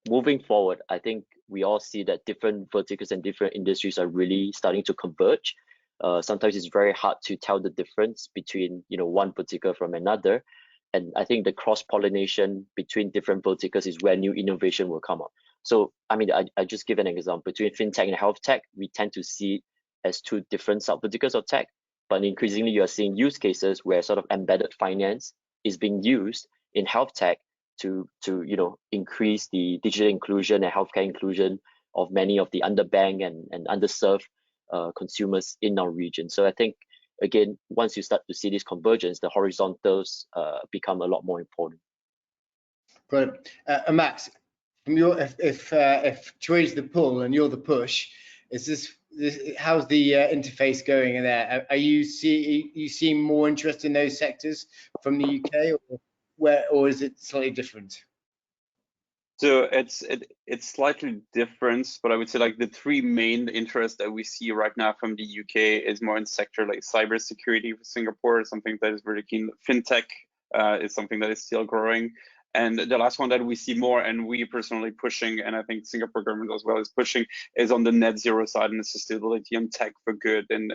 moving forward, I think we all see that different verticals and different industries are really starting to converge. Sometimes it's very hard to tell the difference between one vertical from another. And I think the cross-pollination between different verticals is where new innovation will come up. So, I mean, I just give an example. Between fintech and health tech, we tend to see as 2 different sub-verticals of tech. But increasingly, you are seeing use cases where sort of embedded finance is being used in health tech to increase the digital inclusion and healthcare inclusion of many of the underbanked and underserved consumers in our region. So I think, again, once you start to see this convergence, the horizontals become a lot more important. Got it. Max, from your, if Choi's the pull and you're the push, how's the interface going in there? Are you seeing more interest in those sectors from the UK, or is it slightly different? So it's slightly different, but I would say like the 3 main interests that we see right now from the UK is more in sector like cybersecurity for Singapore, something that is very keen. Fintech is something that is still growing. And the last one that we see more, and we personally pushing, and I think Singapore government as well is pushing, is on the net zero side and the sustainability and tech for good, and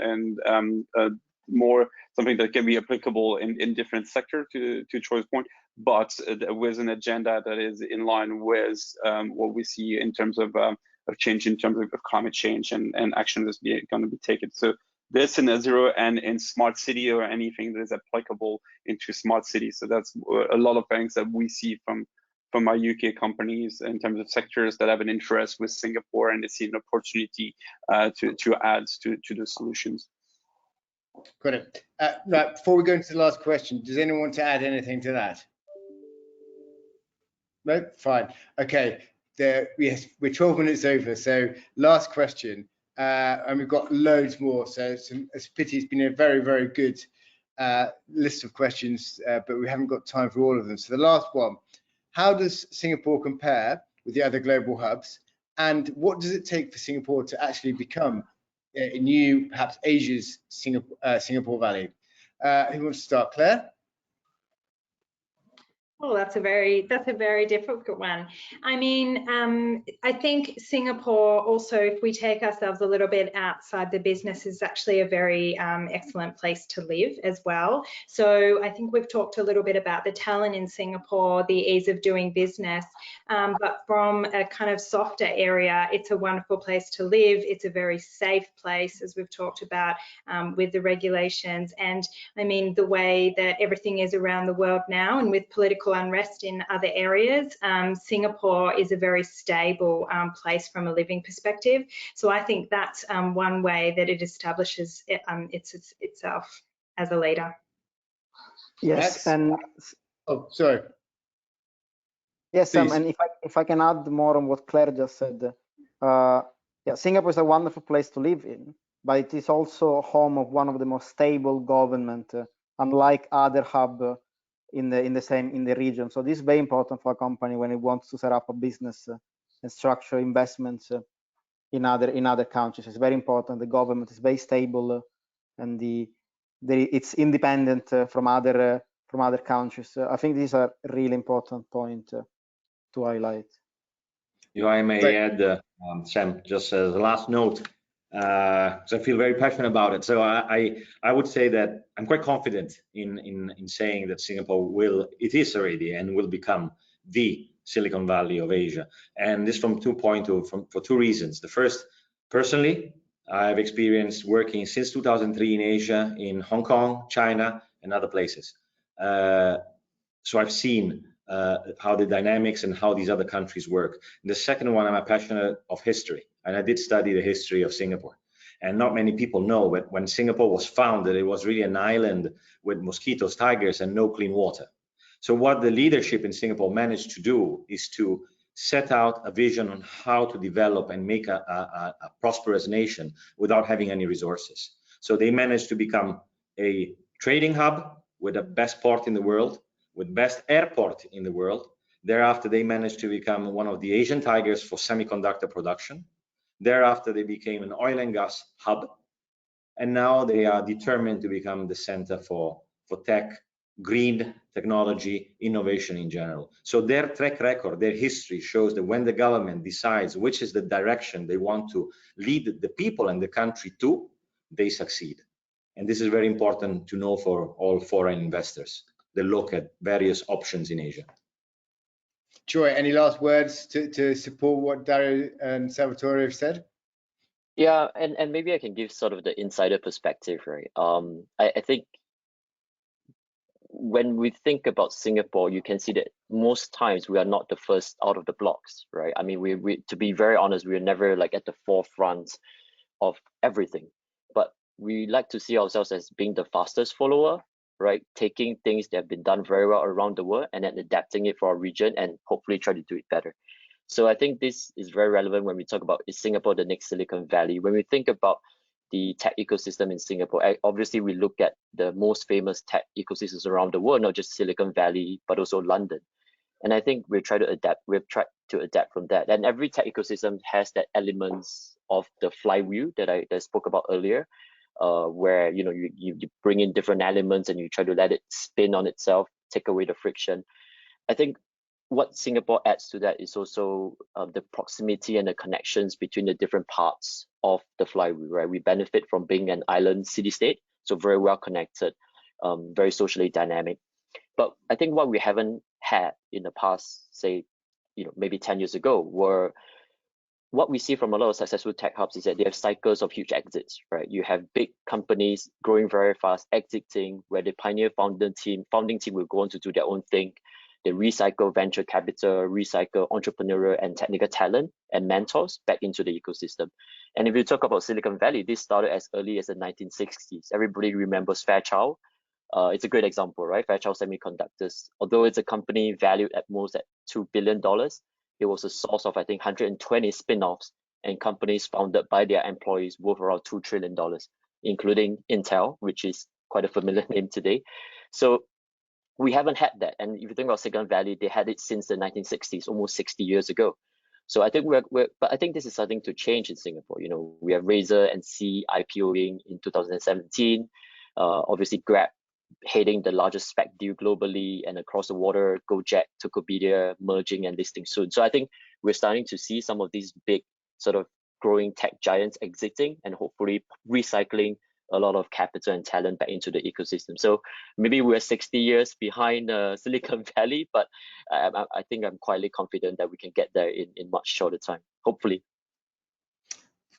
more something that can be applicable in different sectors, to Troy's point, but with an agenda that is in line with what we see in terms of change, in terms of climate change and action that's going to be taken. So this in net zero and in smart city, or anything that is applicable into smart cities. So that's a lot of things that we see from our UK companies in terms of sectors that have an interest with Singapore, and they see an opportunity to add to the solutions. Got it. Right, before we go into the last question, does anyone want to add anything to that? No, fine. Okay. Yes, we're 12 minutes over. So last question, and we've got loads more. So it's a pity. It's been a very, very good list of questions, but we haven't got time for all of them. So the last one: how does Singapore compare with the other global hubs, and what does it take for Singapore to actually become a new, perhaps Asia's Singapore Valley? Who wants to start? Claire? Oh, that's a very difficult one. I mean, I think Singapore also, if we take ourselves a little bit outside the business, is actually a very excellent place to live as well. So I think we've talked a little bit about the talent in Singapore, the ease of doing business, but from a kind of softer area, it's a wonderful place to live. It's a very safe place, as we've talked about, with the regulations. And I mean, the way that everything is around the world now, and with political unrest in other areas, Singapore is a very stable place from a living perspective. So I think that's one way that it establishes itself as a leader. Yes, and oh, sorry. Yes, and if I can add more on what Claire just said, yeah, Singapore is a wonderful place to live in, but it is also home of one of the most stable government, unlike other hub in the region. So this is very important for a company when it wants to set up a business and structure investments in other countries. It's very important. The government is very stable and it's independent from other countries. I think these are a really important point to highlight. If I may add, Sam, just as a last note, because I feel very passionate about it. So I would say that I'm quite confident in saying that Singapore it is already and will become the Silicon Valley of Asia. And this for two reasons. The first, personally, I've experienced working since 2003 in Asia, in Hong Kong, China, and other places. So I've seen how the dynamics and how these other countries work. And the second one, I'm a passionate of history, and I did study the history of Singapore. And not many people know, but when Singapore was founded, it was really an island with mosquitoes, tigers, and no clean water. So what the leadership in Singapore managed to do is to set out a vision on how to develop and make a prosperous nation without having any resources. So they managed to become a trading hub with the best port in the world, with best airport in the world. Thereafter, they managed to become one of the Asian tigers for semiconductor production. Thereafter, they became an oil and gas hub. And now they are determined to become the center for tech, green technology, innovation in general. So their track record, their history shows that when the government decides which is the direction they want to lead the people and the country to, they succeed. And this is very important to know for all foreign investors. They look at various options in Asia. Joy, any last words to support what Dario and Salvatore have said? Yeah, and maybe I can give sort of the insider perspective, right? I think when we think about Singapore, you can see that most times we are not the first out of the blocks, right? I mean, we to be very honest, we're never like at the forefront of everything, but we like to see ourselves as being the fastest follower, right? Taking things that have been done very well around the world and then adapting it for our region and hopefully try to do it better. So I think this is very relevant when we talk about, is Singapore the next Silicon Valley? When we think about the tech ecosystem in Singapore, obviously we look at the most famous tech ecosystems around the world, not just Silicon Valley, but also London. And I think we've tried to adapt from that. And every tech ecosystem has that elements of the flywheel that I spoke about earlier, where you bring in different elements and you try to let it spin on itself, take away the friction. I think what Singapore adds to that is also the proximity and the connections between the different parts of the flywheel, right? We benefit from being an island city-state, so very well connected, very socially dynamic. But I think what we haven't had in the past, say, maybe 10 years ago, were what we see from a lot of successful tech hubs is that they have cycles of huge exits, right? You have big companies growing very fast, exiting, where the pioneer founding team will go on to do their own thing. They recycle venture capital, recycle entrepreneurial and technical talent and mentors back into the ecosystem. And if you talk about Silicon Valley, this started as early as the 1960s. Everybody remembers Fairchild. It's a great example, right? Fairchild Semiconductors. Although it's a company valued at most at $2 billion, it was a source of, I think, 120 spin-offs and companies founded by their employees worth around $2 trillion, including Intel, which is quite a familiar name today. So we haven't had that. And if you think about Silicon Valley, they had it since the 1960s, almost 60 years ago. So I think but I think this is something to change in Singapore. We have Razer and C IPOing in 2017. Obviously Grab heading the largest spec deal globally, and across the water, Gojek, Tokopedia merging and listing soon. So I think we're starting to see some of these big sort of growing tech giants exiting and hopefully recycling a lot of capital and talent back into the ecosystem. So maybe we're 60 years behind Silicon Valley, but I think I'm quietly confident that we can get there in much shorter time, hopefully.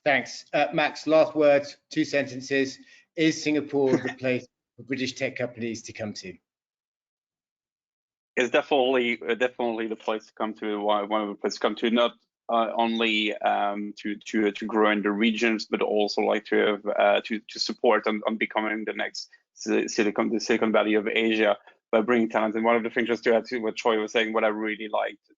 Thanks. Max, last words, 2 sentences. Is Singapore the place for British tech companies to come to? It's definitely the place to come to. One of the places to come to, not only to grow in the regions, but also like to have to support on becoming the next Silicon Valley of Asia by bringing talent. And one of the things, just to add to what Troy was saying, what I really liked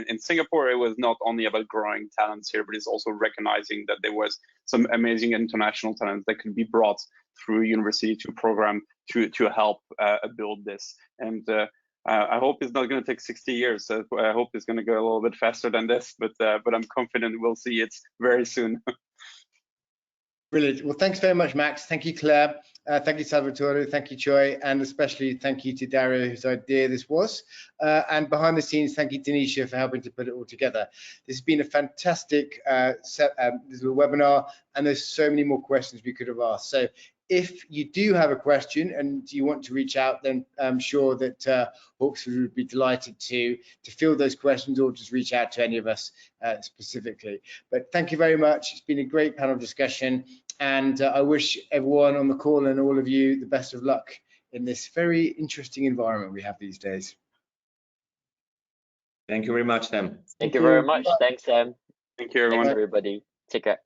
in Singapore, it was not only about growing talents here, but it's also recognizing that there was some amazing international talents that could be brought through university to program to help build this. And I hope it's not going to take 60 years. I hope it's going to go a little bit faster than this, but I'm confident we'll see it very soon. Brilliant. Well, thanks very much, Max. Thank you, Claire. Thank you, Salvatore. Thank you, Choi. And especially thank you to Dario, whose idea this was. And behind the scenes, thank you, Denisha, for helping to put it all together. This has been a fantastic this little webinar, and there's so many more questions we could have asked. So if you do have a question and you want to reach out, then I'm sure that Hawksford would be delighted to field those questions, or just reach out to any of us specifically. But thank you very much. It's been a great panel discussion, and I wish everyone on the call and all of you the best of luck in this very interesting environment we have these days. Thank you very much, Sam. Thank you very much. Thanks, Sam. Thank you, everyone. Thanks, everybody. Take care.